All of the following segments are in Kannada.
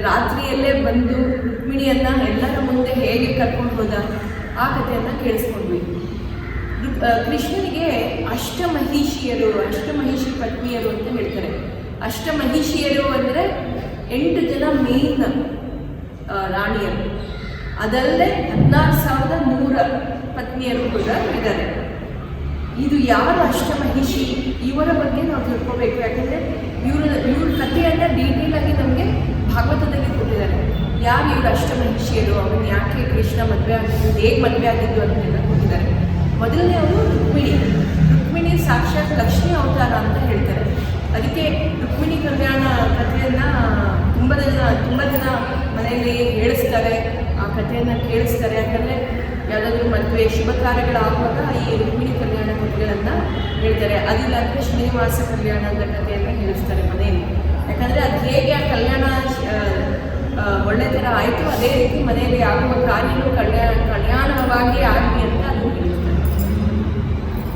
ರಾತ್ರಿಯಲ್ಲೇ ಬಂದು ರುಕ್ಮಿಣಿಯನ್ನು ಎಲ್ಲರ ಮುಂದೆ ಹೇಗೆ ಕರ್ಕೊಂಡು ಹೋದ ಆ ಕಥೆಯನ್ನು ಕೇಳಿಸ್ಕೊಂಡ್ವಿ. ಕೃಷ್ಣನಿಗೆ ಅಷ್ಟಮಹಿಷಿ ಪತ್ನಿಯರು ಅಂತ ಹೇಳ್ತಾರೆ. ಅಷ್ಟಮಹಿಷಿಯರು ಅಂದರೆ 8 ಜನ ಮೇನ್ ರಾಣಿಯರು, ಅದಲ್ಲದೆ 16,100 ಪತ್ನಿಯರು ಕೂಡ ಇದ್ದಾರೆ. ಇದು ಯಾರು ಅಷ್ಟಮಹಿಷಿ, ಇವರ ಬಗ್ಗೆ ನಾವು ತಿಳ್ಕೋಬೇಕು. ಯಾಕಂದರೆ ಇವ್ರ ಕಥೆಯನ್ನು ಡೀಟೇಲ್ ಆಗಿ ನಮಗೆ ಭಾಗವತದಲ್ಲಿ ಕೊಟ್ಟಿದ್ದಾರೆ. ಯಾರು ಇವರು ಅಷ್ಟಮಹಿಷಿಯರು, ಅವನು ಯಾಕೆ ಕೃಷ್ಣ ಮದುವೆ ಆಗಿದ್ದು, ಹೇಗೆ ಮದುವೆ ಆಗಿದ್ದು ಅದನ್ನೆಲ್ಲ ಕೊಟ್ಟಿದ್ದಾರೆ. ಮೊದಲನೇ ಅವರು ರುಕ್ಮಿಣಿ ಸಾಕ್ಷಾತ್ ಲಕ್ಷ್ಮೀ ಅವತಾರ ಅಂತ ಹೇಳ್ತಾರೆ. ಅದಕ್ಕೆ ರುಕ್ಮಿಣಿ ಕಲ್ಯಾಣ ಕಥೆಯನ್ನು ತುಂಬ ಜನ ಮನೆಯಲ್ಲಿ ಹೇಳಿಸ್ತಾರೆ, ಆ ಕಥೆಯನ್ನು ಕೇಳಿಸ್ತಾರೆ. ಯಾಕಂದರೆ ಯಾವುದಾದ್ರೂ ಮದುವೆ ಶುಭ ಕಾರ್ಯಗಳಾಗುವಾಗ ಈ ರುಕ್ಮಿಣಿ ಕಲ್ಯಾಣ ಕಥೆಗಳನ್ನು ಹೇಳ್ತಾರೆ. ಅದಿಲ್ಲಾದರೆ ಶ್ರೀನಿವಾಸ ಕಲ್ಯಾಣದ ಕಥೆಯನ್ನು ಹೇಳಿಸ್ತಾರೆ ಮನೆಯಲ್ಲಿ. ಯಾಕಂದರೆ ಅದು ಹೇಗೆ ಆ ಕಲ್ಯಾಣ ಒಳ್ಳೆ ಥರ ಆಯಿತು, ಅದೇ ರೀತಿ ಮನೆಯಲ್ಲಿ ಆಗುವ ಕಾರ್ಯಗಳು ಕಲ್ಯಾಣವಾಗಿ ಆಗಲಿ ಅಂತ ಅದು ಹೇಳ್ತಾರೆ.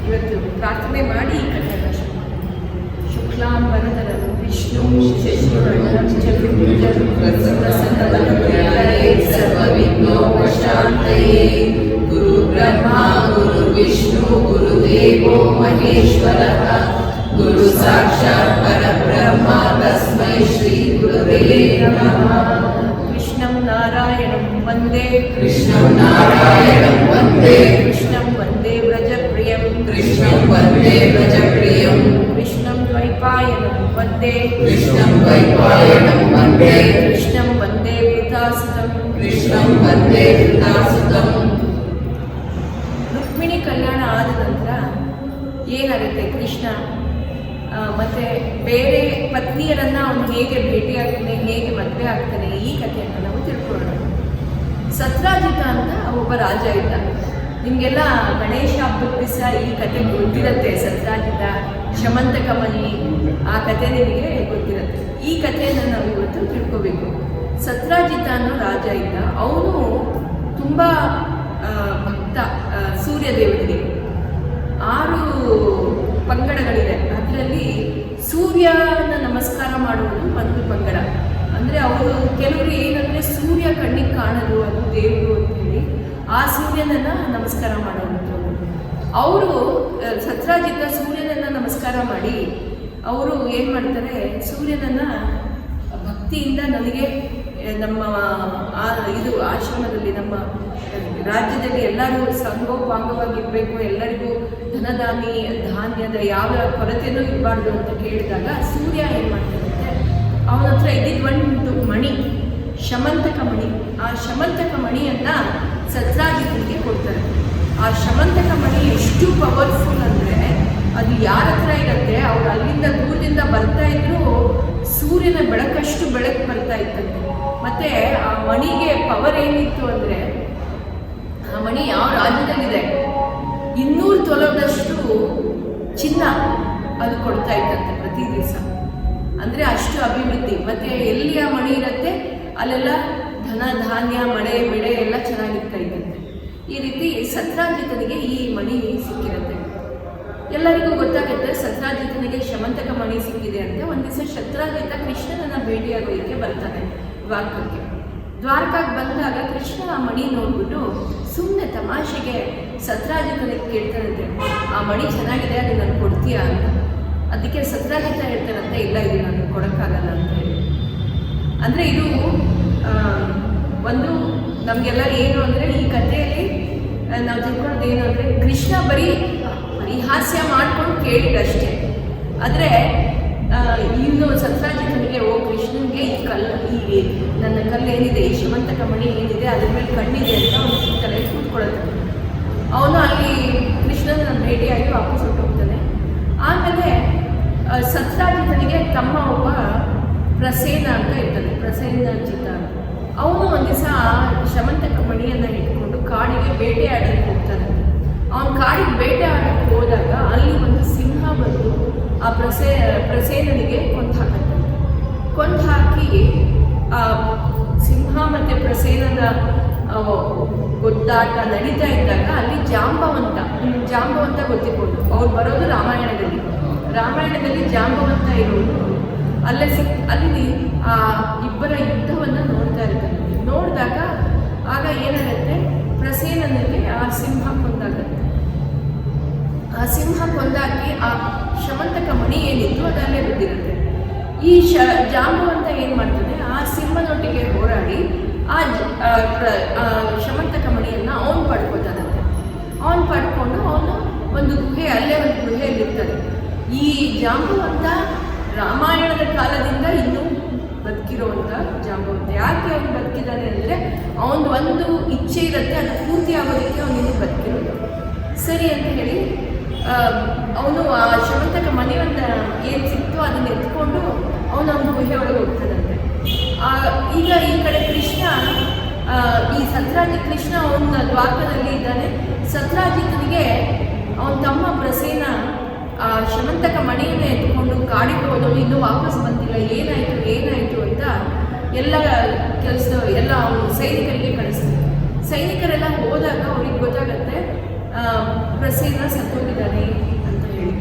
ಇವತ್ತು ಪ್ರಾರ್ಥನೆ ಮಾಡಿ ಈ ಕಥೆಯನ್ನು ಶುಕ್ಲಾಂ ವರದರಂ ವಿಷ್ಣು ಶಶಿವರ್ಣಂ ಚತುರ್ಭುಜಂ ಪ್ರಸನ್ನವದನಾಯ ಸರ್ವವಿಘ್ನೋಪಶಾಂತಯೇ. ಗುರು ಬ್ರಹ್ಮ ಗುರು ವಿಷ್ಣು ಗುರುದೇವೋ ಮಹೇಶ್ವರಃ. ಗುರು ಸಾಕ್ಷಾತ್ ಪರಬ್ರಹ್ಮ ತಸ್ಮೈ ಶ್ರೀ ಗುರವೇ ನಮಃ. ಕೃಷ್ಣಂ ನಾರಾಯಣಂ ವಂದೇ ಕೃಷ್ಣಂ ವಂದೇ ವ್ರಜಪ್ರಿಯಂ ಕೃಷ್ಣಂ ದ್ವೈಪಾಯನಂ ವಂದೇ ಕೃಷ್ಣಂ ವಂದೇ ವೃತಾಸುತಂ. ರುಕ್ಮಿಣಿ ಕಲ್ಯಾಣ ಆದ ನಂತರ ಏನಾಗುತ್ತೆ, ಕೃಷ್ಣ ಮತ್ತು ಬೇರೆ ಪತ್ನಿಯರನ್ನು ಅವನು ಹೇಗೆ ಭೇಟಿಯಾಗ್ತಾನೆ, ಹೇಗೆ ಮದುವೆ ಆಗ್ತಾನೆ, ಈ ಕಥೆಯನ್ನು ನಾವು ತಿಳ್ಕೊಳ್ಳೋಣ. ಸತ್ರಾಜಿತ ಅಂತ ಒಬ್ಬ ರಾಜ ಇದ್ದ. ನಿಮಗೆಲ್ಲ ಗಣೇಶ ಹಬ್ಬದ ದಿವಸ ಈ ಕಥೆ ಗೊತ್ತಿರುತ್ತೆ. ಸತ್ರಾಜಿತ, ಶಮಂತಕ ಮಣಿ, ಆ ಕಥೆ ನಿಮಗೆ ಗೊತ್ತಿರುತ್ತೆ. ಈ ಕಥೆಯನ್ನು ನಾವು ಇವತ್ತು ತಿಳ್ಕೋಬೇಕು. ಸತ್ರಾಜಿತ ಅನ್ನೋ ರಾಜ ಇದ್ದ. ಅವನು ತುಂಬ ಭಕ್ತ ಸೂರ್ಯ ದೇವರಿಗೆ. 6 ಪಂಗಡಗಳಿದೆ. ಅದರಲ್ಲಿ ಸೂರ್ಯನ ನಮಸ್ಕಾರ ಮಾಡುವುದು ಒಂದು ಪಂಗಡ. ಅಂದರೆ ಅವರು ಕೆಲವರು ಏನಂದರೆ ಸೂರ್ಯ ಕಣ್ಣಿಗೆ ಕಾಣಲು ಅದು ದೇವರು ಅಂತೇಳಿ ಆ ಸೂರ್ಯನನ್ನು ನಮಸ್ಕಾರ ಮಾಡುವಂಥವ್ರು. ಅವರು ಸತ್ರಾಜಿತ ಸೂರ್ಯನನ್ನು ನಮಸ್ಕಾರ ಮಾಡಿ ಅವರು ಏನು ಮಾಡ್ತಾರೆ, ಸೂರ್ಯನನ್ನು ಭಕ್ತಿಯಿಂದ ನನಗೆ ನಮ್ಮ ಇದು ಆಶ್ರಮದಲ್ಲಿ ನಮ್ಮ ರಾಜ್ಯದಲ್ಲಿ ಎಲ್ಲರೂ ಸಂಗೋಪಾಂಗವಾಗಿರಬೇಕು, ಎಲ್ಲರಿಗೂ ಧಾನ್ಯದ ಯಾವ ಕೊರತೆಯೂ ಇರಬಾರ್ದು ಅಂತ ಕೇಳಿದಾಗ ಸೂರ್ಯ ಏನು ಮಾಡ್ತಾರಂತೆ, ಅವನ ಹತ್ರ ಇದ್ದಿದ್ದು ಒಂದು ಮಣಿ, ಶಮಂತಕ ಮಣಿ. ಆ ಶಮಂತಕ ಮಣಿಯನ್ನು ಸತ್ರಾಜಿತನಿಗೆ ಕೊಡ್ತಾರೆ. ಆ ಶಮಂತಕ ಮಣಿ ಎಷ್ಟು ಪವರ್ಫುಲ್ ಅಂದರೆ ಅದು ಯಾರ ಹತ್ರ ಇರುತ್ತೆ, ಅವ್ರು ಅಲ್ಲಿಂದ ದೂರದಿಂದ ಬರ್ತಾ ಇದ್ರು ಸೂರ್ಯನ ಬೆಳಕಷ್ಟು ಬೆಳಕು ಬರ್ತಾ ಇತ್ತಂತೆ. ಮತ್ತು ಆ ಮಣಿಗೆ ಪವರ್ ಏನಿತ್ತು ಅಂದರೆ, ಆ ಮಣಿ ಯಾವ ರಾಜ್ಯದಲ್ಲಿದೆ 200 ತೊಲದಷ್ಟು ಚಿನ್ನ ಅದು ಕೊಡ್ತಾ ಇತ್ತಂತೆ ಪ್ರತಿ ದಿವಸ. ಅಂದರೆ ಅಷ್ಟು ಅಭಿವೃದ್ಧಿ. ಮತ್ತು ಎಲ್ಲಿ ಆ ಮಣಿ ಇರುತ್ತೆ ಅಲ್ಲೆಲ್ಲ ಧಾನ್ಯ ಮಳೆ ಬೆಳೆ ಎಲ್ಲ ಚೆನ್ನಾಗಿರ್ತಾ ಇದ್ದಂತೆ. ಈ ರೀತಿ ಸತ್ರಾಜಿತನಿಗೆ ಈ ಮಣಿ ಸಿಕ್ಕಿರುತ್ತೆ. ಎಲ್ಲರಿಗೂ ಗೊತ್ತಾಗುತ್ತೆ ಸತ್ರಾಜಿತನಿಗೆ ಶಮಂತಕ ಮಣಿ ಸಿಕ್ಕಿದೆ ಅಂತ. ಒಂದು ದಿವಸ ಸತ್ರಾಜಿತ ಕೃಷ್ಣನನ್ನು ಭೇಟಿಯಾಗೋದಕ್ಕೆ ಬರ್ತಾನೆ ದ್ವಾರಕಾಗೆ ಬಂದಾಗ ಕೃಷ್ಣ ಆ ಮಣಿ ನೋಡ್ಬಿಟ್ಟು ಸುಮ್ಮನೆ ತಮಾಷೆಗೆ ಸತ್ರಾಜಿತನಿಗೆ ಕೇಳ್ತಾನಂತೆ, ಆ ಮಣಿ ಚೆನ್ನಾಗಿದೆ, ಅದು ನಾನು ಕೊಡ್ತೀಯಾ ಅಂತ. ಅದಕ್ಕೆ ಸತ್ರಾಜಿತ ಹೇಳ್ತಾನಂತೆ, ಇಲ್ಲ ಇದು ನಾನು ಕೊಡೋಕ್ಕಾಗಲ್ಲ ಅಂತ ಹೇಳಿ. ಅಂದರೆ ಇದು ಒಂದು ನಮಗೆಲ್ಲ ಏನು ಅಂದರೆ ಈ ಕಥೆಯಲ್ಲಿ ನಾವು ತಿಳ್ಕೊಳ್ಳೋದು ಏನು ಅಂದರೆ, ಕೃಷ್ಣ ಬರೀ ಪರಿಹಾಸ್ಯ ಮಾಡ್ಕೊಂಡು ಕೇಳಿದಷ್ಟೇ. ಆದರೆ ಇನ್ನು ಸತ್ರಾಜಿತನಿಗೆ ಕೃಷ್ಣನಿಗೆ ಈ ನನ್ನ ಕಲ್ಲು ಏನಿದೆ, ಈ ಶಮಂತಕ ಮಣಿ ಏನಿದೆ ಅದ್ರ ಮೇಲೆ ಕಣ್ಣಿದೆ ಅಂತ ಅವನು ತಲೆ ಕೂತ್ಕೊಳ್ಳೋದು. ಅವನು ಅಲ್ಲಿ ಕೃಷ್ಣನ ಭೇಟಿಯಾಗಿ ವಾಪಸ್ ಹೊರಟೋಗ್ತಾನೆ. ಆಮೇಲೆ ಸತ್ರಾಜಿತನಿಗೆ ತಮ್ಮ ಒಬ್ಬ ಪ್ರಸೇನ ಅಂತ ಇರ್ತಾನೆ, ಪ್ರಸೇನಜಿತ. ಅವನು ಒಂದು ದಿವಸ ಶಮಂತಕ ಮಣಿಯನ್ನು ಇಟ್ಕೊಂಡು ಕಾಡಿಗೆ ಬೇಟೆ ಆಡೋಕ್ಕೆ ಹೋಗ್ತಾನೆ. ಅವನು ಕಾಡಿಗೆ ಬೇಟೆ ಆಡೋಕ್ಕೆ ಹೋದಾಗ ಅಲ್ಲಿ ಒಂದು ಸಿಂಹ ಬಂದು ಆ ಪ್ರಸೇನನಿಗೆ ಕೊಂದು ಹಾಕಿ ಆ ಸಿಂಹ ಮತ್ತು ಪ್ರಸೇನದ ಗೊತ್ತಾಟ ನಡೀತಾ ಇದ್ದಾಗ ಅಲ್ಲಿ ಜಾಂಬವಂತ ಗೊತ್ತಿಕೊಂಡು ಅವ್ರು ಬರೋದು ರಾಮಾಯಣದಲ್ಲಿ ಜಾಂಬವಂತ ಇರೋದು ಅಲ್ಲಿ ಆ ಇಬ್ಬರ ಯುದ್ಧವನ್ನು ನೋಡ್ತಾ ಇರ್ತಾನೆ. ನೋಡಿದಾಗ ಆಗ ಏನಾಗುತ್ತೆ, ಪ್ರಸೇನನಿಗೆ ಆ ಸಿಂಹ ಕೊಂದಾಗುತ್ತೆ. ಆ ಸಿಂಹ ಕೊಂದಾಗಿ ಆ ಶಮಂತಕ ಮಣಿ ಏನಿತ್ತು ಅದಲ್ಲೇ ಬಿದ್ದಿರುತ್ತೆ. ಈ ಜಾಂಬವಂತ ಏನು ಮಾಡ್ತಾನೆ, ಆ ಸಿಂಹನೊಟ್ಟಿಗೆ ಹೋರಾಡಿ ಆ ಶಮಂತಕ ಮಣಿಯನ್ನು ಅವನು ಪಡ್ಕೋತಾನಂತೆ. ಅವನು ಪಡ್ಕೊಂಡು ಅವನು ಒಂದು ಗುಹೆ, ಅಲ್ಲೇ ಒಂದು ಗುಹೆಯಲ್ಲಿರ್ತಾನೆ. ಈ ಜಾಂಬವಂತ ರಾಮಾಯಣದ ಕಾಲದಿಂದ ಇನ್ನೂ ಬದುಕಿರುವಂಥ ಜಾಂಬವಂತ. ಯಾಕೆ ಅವನು ಬದುಕಿದ್ದಾನೆ ಅಂದರೆ ಅವನು ಒಂದು ಇಚ್ಛೆ ಇರುತ್ತೆ, ಅದು ಪೂರ್ತಿ ಆಗೋದಕ್ಕೆ ಅವನಿನ್ನು ಬದುಕಿರೋದು. ಸರಿ ಅಂತ ಹೇಳಿ ಅವನು ಆ ಶಮಂತಕ ಮನೆಯನ್ನ ಏನು ಸಿಕ್ತೋ ಅದನ್ನು ಎತ್ಕೊಂಡು ಅವನು ಗುಹೆ ಒಳಗೆ ಹೋಗ್ತಾನಂತೆ. ಈಗ ಈ ಕಡೆ ಕೃಷ್ಣ, ಈ ಸತ್ರಾಜಿತ್ ಕೃಷ್ಣ ಅವನ ದ್ವಾರಕದಲ್ಲಿ ಇದ್ದಾನೆ. ಸತ್ರಾಜಿತನಿಗೆ ಅವನ ತಮ್ಮ ಪ್ರಸೇನ ಆ ಶಮಂತಕ ಮಣಿಯನ್ನು ಎತ್ಕೊಂಡು ಕಾಡಿಗೆ ಹೋದವನು ಇನ್ನೂ ವಾಪಸ್ ಬಂದಿಲ್ಲ, ಏನಾಯಿತು ಅಂತ ಎಲ್ಲ ಎಲ್ಲ ಅವನು ಸೈನಿಕರಿಗೆ ಕಳಿಸ್ತಾರೆ. ಸೈನಿಕರೆಲ್ಲ ಹೋದಾಗ ಅವ್ರಿಗೆ ಗೊತ್ತಾಗತ್ತೆ ಪ್ರಸೇನ ಸತ್ತೋಗಿದ್ದಾನೆ ಅಂತ ಹೇಳಿ.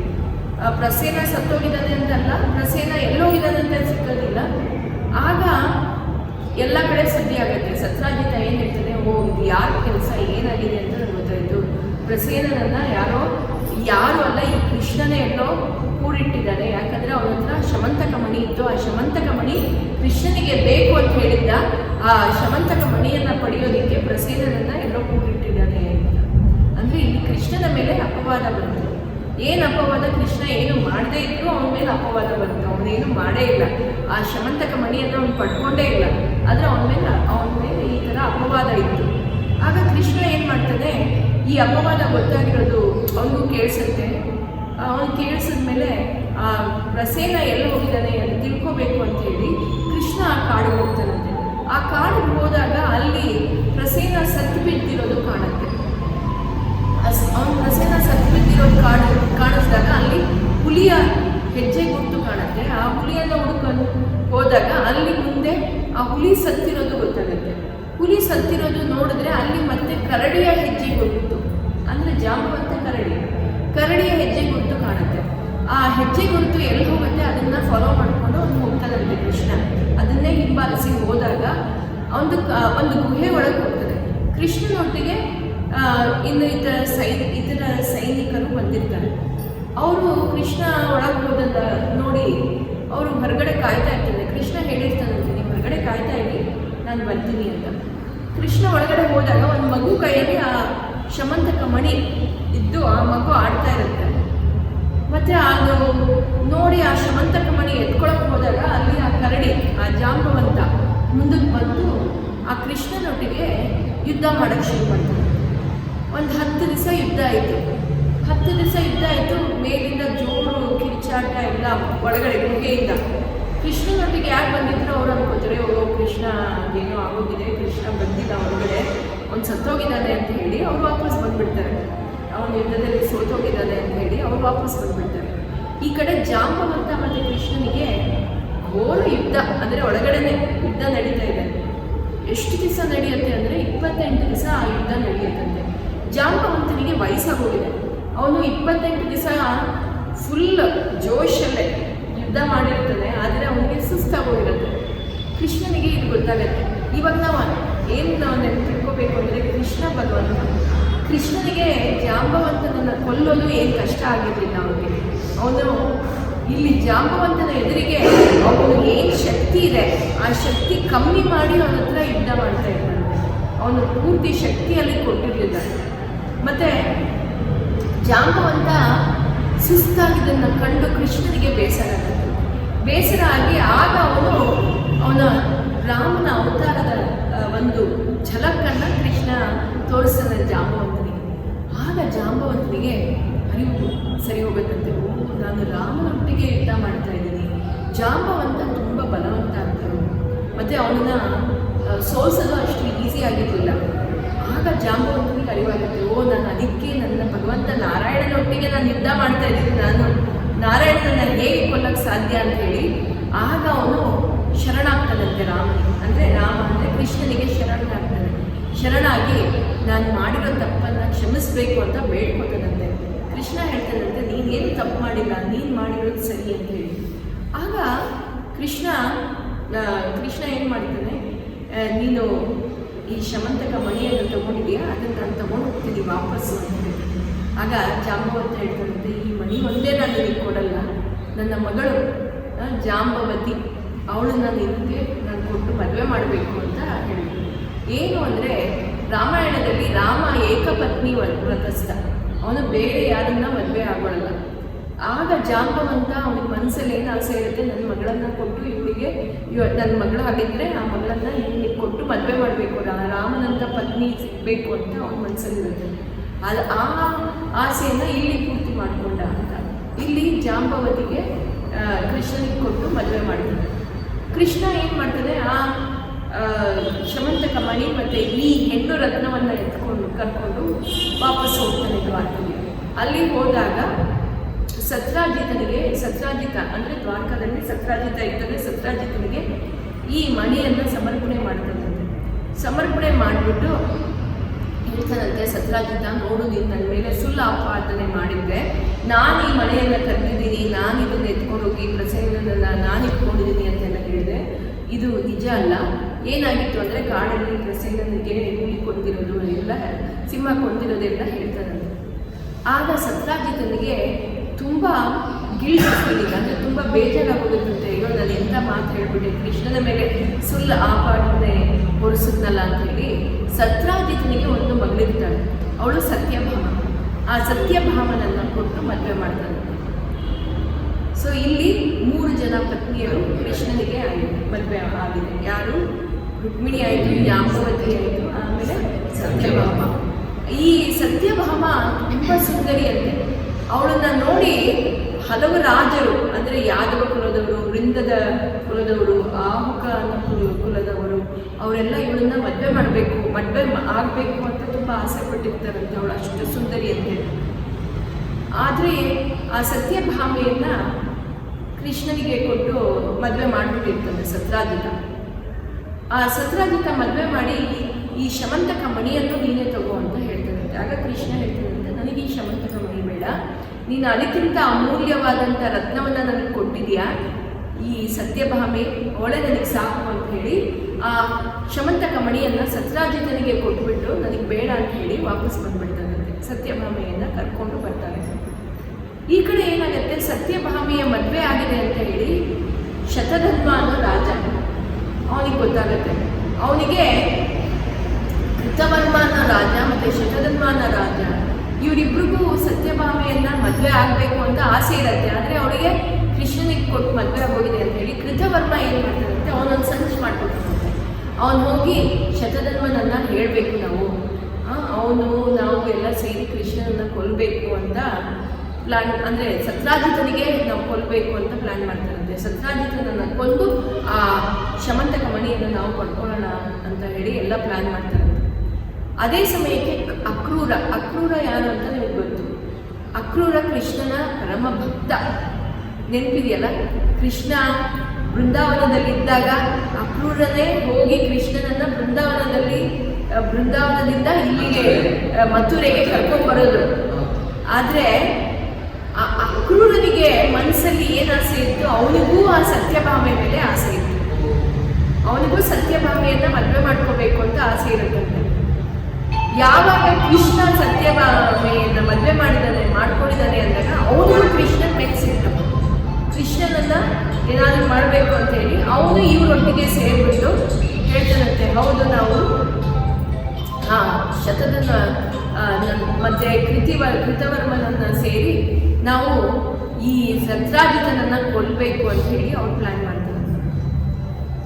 ಪ್ರಸೇನ ಸತ್ತೋಗಿದ್ದಾನೆ ಅಂತಲ್ಲ, ಪ್ರಸೇನ ಎಲ್ಲೋಗಿದ್ದಾನೆ ಅಂತ ಸಿಕ್ಕೋದಿಲ್ಲ. ಆಗ ಎಲ್ಲ ಕಡೆ ಸುದ್ದಿ ಆಗುತ್ತೆ. ಸತ್ರಾಜಿತ ಏನು ಹೇಳ್ತಾನೆ, ಓ ಇದು ಯಾರ ಕೆಲಸ, ಏನಾಗಿದೆ ಅಂತ ನನಗೆ ಗೊತ್ತಾಯಿತು. ಪ್ರಸೇನನನ್ನು ಯಾರು ಅಲ್ಲ, ಈ ಕೃಷ್ಣನೇ ಎಲ್ಲೋ ಕೂಡಿಟ್ಟಿದ್ದಾನೆ. ಯಾಕಂದರೆ ಅವನ ಹತ್ರ ಶಮಂತಕ ಮಣಿ ಇತ್ತು. ಆ ಶಮಂತಕ ಮಣಿ ಕೃಷ್ಣನಿಗೆ ಬೇಕು ಅಂತ ಹೇಳಿದ್ದ. ಆ ಶಮಂತಕ ಮಣಿಯನ್ನು ಪಡೆಯೋದಕ್ಕೆ ಪ್ರಸೇನನನ್ನು ಎಲ್ಲೋ ಕೂಡಿಟ್ಟಿದ್ದಾನೆ ಅಂತ. ಅಂದರೆ ಇಲ್ಲಿ ಕೃಷ್ಣನ ಮೇಲೆ ಅಪವಾದ ಬಂತು. ಏನು ಅಪವಾದ? ಕೃಷ್ಣ ಏನು ಮಾಡದೇ ಇದ್ರು ಅವನ ಮೇಲೆ ಅಪವಾದ ಬಂತು. ಅವನೇನು ಮಾಡೇ ಇಲ್ಲ, ಆ ಶಮಂತಕ ಮಣಿಯನ್ನು ಅವನು ಪಡ್ಕೊಂಡೇ ಇಲ್ಲ, ಆದರೆ ಅವನ ಮೇಲೆ ಈ ಥರ ಅಪವಾದ ಇತ್ತು. ಆಗ ಕೃಷ್ಣ ಏನು ಮಾಡ್ತಾನೆ, ಈ ಅಪವಾದ ಗೊತ್ತಾಗಿರೋದು ಅವನಿಗೂ ಕೇಳಿಸುತ್ತೆ. ಅವನು ಕೇಳಿಸಿದ್ಮೇಲೆ ಆ ಪ್ರಸೇನ ಎಲ್ಲಿ ಹೋಗಿದ್ದಾನೆ ಅಂತ ತಿಳ್ಕೋಬೇಕು ಅಂತ ಹೇಳಿ ಕೃಷ್ಣ ಆ ಕಾಡಿಗೆ ಹೋಗ್ತಾನಂತೆ. ಆ ಕಾಡಿಗೆ ಹೋದಾಗ ಅಲ್ಲಿ ಪ್ರಸೇನ ಸತ್ತು ಬಿದ್ದಿರೋದು ಕಾಣುತ್ತೆ. ಅವನು ಪ್ರಸೇನ ಸತ್ತು ಬಿದ್ದಿರೋದು ಕಾಣಿಸಿದಾಗ ಅಲ್ಲಿ ಹುಲಿಯ ಹೆಜ್ಜೆ ಗುರುತು ಕಾಣುತ್ತೆ. ಆ ಹುಲಿಯನ್ನು ಹುಡ್ಕೊಂಡು ಹೋದಾಗ ಅಲ್ಲಿ ಮುಂದೆ ಆ ಹುಲಿ ಸತ್ತಿರೋದು ಗೊತ್ತಾಗುತ್ತೆ. ಹುಲಿ ಸತ್ತಿರೋದು ನೋಡಿದ್ರೆ ಅಲ್ಲಿ ಮತ್ತೆ ಕರಡಿಯ ಹೆಜ್ಜೆ ಗುರುತು, ಅಂದರೆ ಜಾಂಬವಂತ ಕರಡಿಯ ಹೆಜ್ಜೆ ಗುರುತು ಕಾಣುತ್ತೆ. ಆ ಹೆಜ್ಜೆ ಗುರುತು ಎಲ್ಲಿ ಹೋಗುತ್ತೆ ಅದನ್ನು ಫಾಲೋ ಮಾಡಿಕೊಂಡು ಅವನು ಹೋಗ್ತಾನಂತೆ ಕೃಷ್ಣ. ಅದನ್ನೇ ಹಿಂಬಾಲಿಸಿ ಹೋದಾಗ ಒಂದು ಗುಹೆ ಒಳಗೆ ಹೋಗ್ತದೆ. ಕೃಷ್ಣನೊಟ್ಟಿಗೆ ಇನ್ನು ಇತರ ಸೈನಿಕರು ಬಂದಿರ್ತಾರೆ. ಅವರು ಕೃಷ್ಣ ಒಳಗೆ ಹೋದ ನೋಡಿ ಅವರು ಹೊರಗಡೆ ಕಾಯ್ತಾ ಇರ್ತಾರೆ. ಕೃಷ್ಣ ಹೇಳಿರ್ತಾನಂತೆ, ನೀವು ಹೊರಗಡೆ ಕಾಯ್ತಾ ಇರಿ, ನಾನು ಬರ್ತೀನಿ ಅಂತ. ಕೃಷ್ಣ ಒಳಗಡೆ ಹೋದಾಗ ಒಂದು ಮಗು ಕೈಯಲ್ಲಿ ಆ ಶಮಂತಕ ಮಣಿ ಇದ್ದು ಆ ಮಗು ಆಡ್ತಾ ಇರುತ್ತೆ. ಮತ್ತು ಅದು ನೋಡಿ ಆ ಶಮಂತಕ ಮಣಿ ಎತ್ಕೊಳಕ್ಕೆ ಹೋದಾಗ ಅಲ್ಲಿ ಆ ಕರಡಿ, ಆ ಜಾಂಬವಂತ ಮುಂದಕ್ಕೆ ಬಂದು ಆ ಕೃಷ್ಣನೊಟ್ಟಿಗೆ ಯುದ್ಧ ಮಾಡೋಕ್ಕೆ ಶುರು ಮಾಡ್ತಾರೆ. ಒಂದು 10 ದಿವಸ ಯುದ್ಧ ಆಯಿತು. ಮೇಲಿಂದ ಜೋರು ಕಿರ್ಚಾಟ ಎಲ್ಲ ಒಳಗಡೆ ಗುಹೆಯಿಂದ. ಕೃಷ್ಣನೊಟ್ಟಿಗೆ ಯಾರು ಬಂದಿದ್ರು ಅವ್ರು ಅನ್ಕೋತಾರೆ, ಓ ಕೃಷ್ಣ ಏನೋ ಆಗೋಗಿದೆ, ಕೃಷ್ಣ ಬಂದಿಲ್ಲ ಹೊರಗಡೆ, ಅವ್ನು ಸತ್ತೋಗಿದ್ದಾನೆ ಅಂತ ಹೇಳಿ ಅವ್ರು ವಾಪಸ್ ಬಂದುಬಿಡ್ತಾರೆ. ಅವನ ಯುದ್ಧದಲ್ಲಿ ಸೋತೋಗಿದ್ದಾನೆ ಅಂತ ಹೇಳಿ ಅವ್ರು ವಾಪಸ್ ಬಂದುಬಿಡ್ತಾರೆ. ಈ ಕಡೆ ಜಾಂಬವಂತ ಮತ್ತು ಕೃಷ್ಣನಿಗೆ ಘೋರ ಯುದ್ಧ, ಅಂದರೆ ಒಳಗಡೆನೆ ಯುದ್ಧ ನಡೀತಾ ಇದೆ. ಎಷ್ಟು ದಿವಸ ನಡೆಯುತ್ತೆ ಅಂದರೆ 28 ದಿವಸ ಆ ಯುದ್ಧ ನಡೆಯುತ್ತಂತೆ. ಜಾಂಬವಂತನಿಗೆ ವಯಸ್ಸಾಗೋಗಿದೆ. ಅವನು 28 ದಿವಸ ಫುಲ್ ಜೋಶಲ್ಲೇ ಯುದ್ಧ ಮಾಡಿರ್ತಾನೆ, ಆದರೆ ಅವನಿಗೆ ಸುಸ್ತಾಗೋಗಿರುತ್ತೆ. ಕೃಷ್ಣನಿಗೆ ಇದು ಗೊತ್ತಾಗತ್ತೆ. ಇವಾಗ ನಾವು ತಿಳ್ಕೋಬೇಕು ಅಂದರೆ ಕೃಷ್ಣ ಭಗವಂತ, ಕೃಷ್ಣನಿಗೆ ಜಾಂಬವಂತನನ್ನು ಕೊಲ್ಲೋದು ಏನು ಕಷ್ಟ ಆಗಿರಲಿಲ್ಲ ಅವನಿಗೆ. ಅವನು ಇಲ್ಲಿ ಜಾಂಬವಂತನ ಎದುರಿಗೆ ಅವನಿಗೆ ಏನು ಶಕ್ತಿ ಇದೆ ಆ ಶಕ್ತಿ ಕಮ್ಮಿ ಮಾಡಿ ಅವನ ಹತ್ರ ಯುದ್ಧ ಮಾಡ್ತಾ ಇದ್ದಾನೆ. ಅವನು ಪೂರ್ತಿ ಶಕ್ತಿಯಲ್ಲಿ ಕೊಟ್ಟಿರಲಿಲ್ಲ. ಮತ್ತು ಜಾಂಬವಂತ ಸುಸ್ತಾಗಿದ್ದನ್ನು ಕಂಡು ಕೃಷ್ಣನಿಗೆ ಬೇಸರ ಆಗಿ ಆಗ ಅವನ ರಾಮನ ಅವತಾರದ ಒಂದು ಝಲಕನ್ನು ಕೃಷ್ಣ ತೋರಿಸ್ತಾನೆ ಜಾಂಬವಂತನಿಗೆ. ಆಗ ಜಾಂಬವಂತನಿಗೆ ಅರಿವು ಸರಿ ಹೋಗುತ್ತಂತೆ, ನಾನು ರಾಮನೊಟ್ಟಿಗೆ ಯುದ್ಧ ಮಾಡ್ತಾ ಇದ್ದೀನಿ. ಜಾಂಬವಂತ ತುಂಬ ಬಲವಂತ ಆಗ್ತಾರೆ, ಮತ್ತು ಅವನನ್ನ ಸೋಲಿಸಲು ಅಷ್ಟು ಈಸಿ ಆಗಿರಲಿಲ್ಲ. ಆಗ ಜಾಂಬವಂತನಿಗೆ ಅರಿವಾಗುತ್ತೆ, ನಾನು ಅದಕ್ಕೆ ನನ್ನ ಭಗವಂತ ನಾರಾಯಣನೊಟ್ಟಿಗೆ ನಾನು ಯುದ್ಧ ಮಾಡ್ತಾ ಇದ್ದೀನಿ, ನಾನು ನಾರಾಯಣನನ್ನು ಹೇಗೆ ಕೊಲ್ಲಕ್ಕೆ ಸಾಧ್ಯ ಅಂತ ಹೇಳಿ ಆಗ ಅವನು ಶರಣಾಗ್ತಾನಂತೆ ರಾಮ ಅಂದರೆ ಕೃಷ್ಣನಿಗೆ ಶರಣಾಗಿ ನಾನು ಮಾಡಿರೋ ತಪ್ಪನ್ನು ಕ್ಷಮಿಸಬೇಕು ಅಂತ ಬೇಡ್ಕೊತಾನಂತೆ. ಕೃಷ್ಣ ಹೇಳ್ತಾನಂತೆ, ನೀನೇನು ತಪ್ಪು ಮಾಡಿಲ್ಲ, ನೀನು ಮಾಡಿರೋದು ಸರಿ ಅಂತ ಹೇಳಿ. ಆಗ ಕೃಷ್ಣ ಕೃಷ್ಣ ಏನು ಮಾಡ್ತಾನೆ, ನೀನು ಈ ಶಮಂತಕ ಮಣಿಯನ್ನು ತಗೊಂಡಿದೆಯಾ, ಅದನ್ನು ನಾನು ತಗೊಂಡು ಹೋಗ್ತೀನಿ ವಾಪಸ್ಸು ಅಂತ ಹೇಳ್ತೀನಿ. ಆಗ ಜಾಂಬವಂತ ಹೇಳ್ತಾನಂತೆ, ಈ ಮಣಿ ಒಂದೇ ನಾನು ನಿನಗೆ ಕೊಡಲ್ಲ, ನನ್ನ ಮಗಳು ಜಾಂಬವತಿ ಅವಳನ್ನ ನಿನಗೆ ನಾನು ಕೊಟ್ಟು ಮದುವೆ ಮಾಡಬೇಕು ಅಂತ ಹೇಳಿದ್ರು. ಏನು ಅಂದರೆ ರಾಮಾಯಣದಲ್ಲಿ ರಾಮ ಏಕಪತ್ನಿ ವ್ರತಸ್ಥ, ಅವನು ಬೇರೆ ಯಾರನ್ನ ಮದುವೆ ಆಗೋಳಲ್ಲ. ಆಗ ಜಾಂಬವಂತ ಅವನಿಗೆ ಮನಸ್ಸಲ್ಲಿ ಏನು ಆಸೆ ಇರುತ್ತೆ, ನನ್ನ ಮಗಳನ್ನು ಕೊಟ್ಟು ಇವಳಿಗೆ ನನ್ನ ಮಗಳು ಆಗಿದ್ದರೆ ಆ ಮಗಳನ್ನು ನಿನಗೆ ಕೊಟ್ಟು ಮದುವೆ ಮಾಡಬೇಕು, ರಾಮನಂತ ಪತ್ನಿ ಸಿಗಬೇಕು ಅಂತ ಅವನ ಮನಸ್ಸಲ್ಲಿರುತ್ತೆ. ಅದು ಆ ಆಸೆಯನ್ನು ಇಲ್ಲಿ ಪೂರ್ತಿ ಮಾಡಿಕೊಂಡ ಅಂತ ಇಲ್ಲಿ ಜಾಂಬವತಿಗೆ ಕೃಷ್ಣನಿಗೆ ಕೊಟ್ಟು ಮದುವೆ ಮಾಡ್ತಾನೆ. ಕೃಷ್ಣ ಏನು ಮಾಡ್ತಾನೆ, ಆ ಶಮಂತಕ ಮಣಿ ಮತ್ತು ಈ ಹೆಣ್ಣು ರತ್ನವನ್ನು ಕರ್ಕೊಂಡು ವಾಪಸ್ ಹೋಗ್ತಾನೆ ದ್ವಾರಕೆಗೆ. ಅಲ್ಲಿ ಹೋದಾಗ ಸತ್ರಾಜಿತ ಅಂದರೆ ದ್ವಾರಕದಲ್ಲಿ ಸತ್ರಾಜಿತ ಇರ್ತದೆ, ಸತ್ರಾಜಿತನಿಗೆ ಈ ಮಣಿಯನ್ನು ಸಮರ್ಪಣೆ ಮಾಡ್ತಾನಂತೆ. ಸಮರ್ಪಣೆ ಮಾಡಿಬಿಟ್ಟು ಹೇಳ್ತಾನಂತೆ, ಸತ್ರಾಜಿತ ನೋಡು, ನೀನು ನನ್ನ ಮೇಲೆ ಸುಳ್ಳು ಆಪಾದನೆ ಮಾಡಿದ್ದೆ, ನಾನು ಈ ಮನೆಯನ್ನು ಕರೆದಿದ್ದೀನಿ, ನಾನು ಇದನ್ನು ಎತ್ಕೊಂಡೋಗಿ ಪ್ರಸೇನನ್ನು ನಾನು ಇಟ್ಕೊಂಡಿದ್ದೀನಿ ಅಂತೆಲ್ಲ ಹೇಳಿದೆ. ಇದು ನಿಜ ಅಲ್ಲ. ಏನಾಗಿತ್ತು ಅಂದರೆ ಕಾಡಲ್ಲಿ ಪ್ರಸೇನನಿಗೆ ಹುಲಿ ಕೊಂದಿರೋದು ಎಲ್ಲ, ಸಿಂಹ ಕೊಂದಿರೋದೆಲ್ಲ ಹೇಳ್ತಾನಂತೆ. ಆಗ ಸತ್ರಾಜಿತನಿಗೆ ತುಂಬ ಗಿಲ್ಟ್ ಫೀಲಿಂಗ್, ಅಂದರೆ ತುಂಬ ಬೇಜಾರಾಗೋದಂತೆ. ಅಯ್ಯೋ ನಾನು ಎಂಥ ಮಾತು ಹೇಳ್ಬಿಟ್ಟೆ, ಕೃಷ್ಣನ ಮೇಲೆ ಸುಳ್ಳು ಆಪಾದನೆ ಹೊರಿಸಿದ್ನಲ್ಲ ಅಂಥೇಳಿ. ಸತ್ರಾಜಿತನಿಗೆ ಒಂದು ಮಗಳಿರ್ತಾಳೆ, ಅವಳು ಸತ್ಯಭಾಮ. ಆ ಸತ್ಯಭಾಮನನ್ನು ಕೊಟ್ಟು ಮದುವೆ ಮಾಡ್ತಾನೆ. ಸೊ ಇಲ್ಲಿ 3 ಜನ ಪತ್ನಿಯರು ಕೃಷ್ಣನಿಗೆ ಮದುವೆ ಆಗಿದೆ. ಯಾರು? ರುಕ್ಮಿಣಿ ಆಯಿತು, ಜಾಂಬವತಿ ಆಯಿತು, ಆಮೇಲೆ ಸತ್ಯಭಾಮ. ಈ ಸತ್ಯಭಾಮ ತುಂಬ ಸುಂದರಿಯಂತೆ. ಅವಳನ್ನು ನೋಡಿ ಹಲವು ರಾಜರು, ಅಂದರೆ ಯಾದವ ಕುಲದವರು, ವೃಂದದ ಕುಲದವರು, ಆಹುಕ ಕುಲದವರು, ಅವರೆಲ್ಲ ಇವಳನ್ನ ಮದುವೆ ಆಗಬೇಕು ಅಂತ ತುಂಬ ಆಸೆ ಪಟ್ಟಿರ್ತಾರಂತೆ. ಅವಳು ಅಷ್ಟು ಸುಂದರಿ ಅಂತೇಳಿ. ಆದರೆ ಆ ಸತ್ಯಭಾಮೆಯನ್ನು ಕೃಷ್ಣನಿಗೆ ಕೊಟ್ಟು ಮದುವೆ ಮಾಡಿಬಿಟ್ಟಿರ್ತಾನೆ ಸತ್ರಾಜಿತ. ಆ ಸತ್ರಾಜಿತ ಮದುವೆ ಮಾಡಿ ಈ ಶಮಂತಕ ಮಣಿಯನ್ನು ನೀನೇ ತಗೋ ಅಂತ ಹೇಳ್ತಾನಂತೆ. ಆಗ ಕೃಷ್ಣ ಹೇಳ್ತಾನಂತೆ, ನನಗೆ ಈ ಶಮಂತಕ ಮಣಿ ಬೇಡ, ನೀನು ಅದಕ್ಕಿಂತ ಅಮೂಲ್ಯವಾದಂಥ ರತ್ನವನ್ನು ನನಗೆ ಕೊಟ್ಟಿದೆಯಾ, ಈ ಸತ್ಯಭಾಮೆ ಅವಳೇ ನನಗೆ ಸಾಕು ಅಂತ ಹೇಳಿ ಆ ಶಮಂತಕ ಮಣಿಯನ್ನು ಸತ್ರಾಜಿತನಿಗೆ ಕೊಟ್ಬಿಟ್ಟು ನನಗೆ ಬೇಡ ಅಂತ ಹೇಳಿ ವಾಪಸ್ ಬಂದ್ಬಿಡ್ತಾನಂತೆ. ಸತ್ಯಭಾಮೆಯನ್ನು ಕರ್ಕೊಂಡು ಬರ್ತಾನೆ. ಈ ಕಡೆ ಏನಾಗುತ್ತೆ, ಸತ್ಯಭಾಮೆಯ ಮದುವೆ ಆಗಿದೆ ಅಂತ ಹೇಳಿ ಶತಧನ್ವ ಅನ್ನೋ ರಾಜ ಅವನಿಗೆ ಗೊತ್ತಾಗುತ್ತೆ. ಅವನಿಗೆ ಕೃತವರ್ಮ ಅನ್ನೋ ರಾಜ ಮತ್ತು ಶತಧನ್ವ ಅನ್ನೋ ರಾಜ ಇವರಿಬ್ರಿಗೂ ಸತ್ಯಭಾಮೆಯನ್ನು ಮದುವೆ ಆಗಬೇಕು ಅಂತ ಆಸೆ ಇರುತ್ತೆ. ಆದರೆ ಅವಳಿಗೆ ಕೃಷ್ಣನಿಗೆ ಕೊಟ್ಟು ಮದುವೆ ಆಗೋಗಿದೆ ಅಂತ ಹೇಳಿ ಕೃತವರ್ಮ ಏನು ಮಾಡ್ತಾರಂತೆ, ಅವನೊಂದು ಸಂಚು ಮಾಡ್ಕೊತಾನಂತೆ. ಅವನು ಹೋಗಿ ಶತಧನ್ವನನ್ನು ಹೇಳಬೇಕು, ನಾವು ಎಲ್ಲ ಸೇರಿ ಕೃಷ್ಣನನ್ನು ಕೊಲ್ಲಬೇಕು ಅಂತ ಪ್ಲ್ಯಾನ್, ಅಂದರೆ ಸತ್ರಾಜಿತನಿಗೆ ನಾವು ಕೊಲ್ಲಬೇಕು ಅಂತ ಪ್ಲ್ಯಾನ್ ಮಾಡ್ತಾರಂತೆ. ಸತ್ರಾಜಿತನನ್ನು ಕೊಂದು ಆ ಶಮಂತಕ ಮಣಿಯನ್ನು ನಾವು ಪಡ್ಕೊಳ್ಳೋಣ ಅಂತ ಹೇಳಿ ಎಲ್ಲ ಪ್ಲ್ಯಾನ್ ಮಾಡ್ತಾರಂತೆ. ಅದೇ ಸಮಯಕ್ಕೆ ಅಕ್ರೂರ ಯಾರು ಅಂತ ನಿಮಗೆ ಗೊತ್ತು. ಅಕ್ರೂರ ಕೃಷ್ಣನ ಪರಮ ಭಕ್ತ. ನೆನಪಿದೆಯಲ್ಲ, ಕೃಷ್ಣ ಬೃಂದಾವನದಲ್ಲಿದ್ದಾಗ ಅಕ್ರೂರನೇ ಹೋಗಿ ಕೃಷ್ಣನನ್ನು ಬೃಂದಾವನದಿಂದ ಇಲ್ಲಿಗೆ ಮಥುರೆಗೆ ಕರ್ಕೊಂಡ್ಬರೋದು. ಆದರೆ ಆ ಅಕ್ರೂರನಿಗೆ ಮನಸ್ಸಲ್ಲಿ ಏನು ಆಸೆ ಇತ್ತು, ಅವನಿಗೂ ಆ ಸತ್ಯಭಾಮೆ ಮೇಲೆ ಆಸೆ ಇತ್ತು. ಅವನಿಗೂ ಸತ್ಯಭಾಮೆಯನ್ನು ಮದುವೆ ಮಾಡ್ಕೋಬೇಕು ಅಂತ ಆಸೆ ಇರುತ್ತಂತೆ. ಯಾವಾಗ ಕೃಷ್ಣ ಸತ್ಯಭಾಮೆಯನ್ನು ಮದುವೆ ಮಾಡ್ಕೊಂಡಿದ್ದಾನೆ ಅಂದಾಗ ಅವನು ಕೃಷ್ಣನ ಮೆಚ್ಚಿಟ್ಟು ಕೃಷ್ಣನನ್ನು ಏನಾದರೂ ಮಾಡಬೇಕು ಅಂತ ಹೇಳಿ ಅವನು ಇವರೊಟ್ಟಿಗೆ ಸೇರಿಬಿಟ್ಟು ಹೇಳ್ತಾನಂತೆ, ಹೌದು ನಾವು ಶತಧನ್ವ ಮತ್ತು ಕೃತವರ್ಮನನ್ನು ಸೇರಿ ನಾವು ಈ ಸತ್ರಾಜಿತನನ್ನು ಕೊಲ್ಲಬೇಕು ಅಂತ ಹೇಳಿ ಅವ್ರು ಪ್ಲ್ಯಾನ್ ಮಾಡ್ತಾರೆ.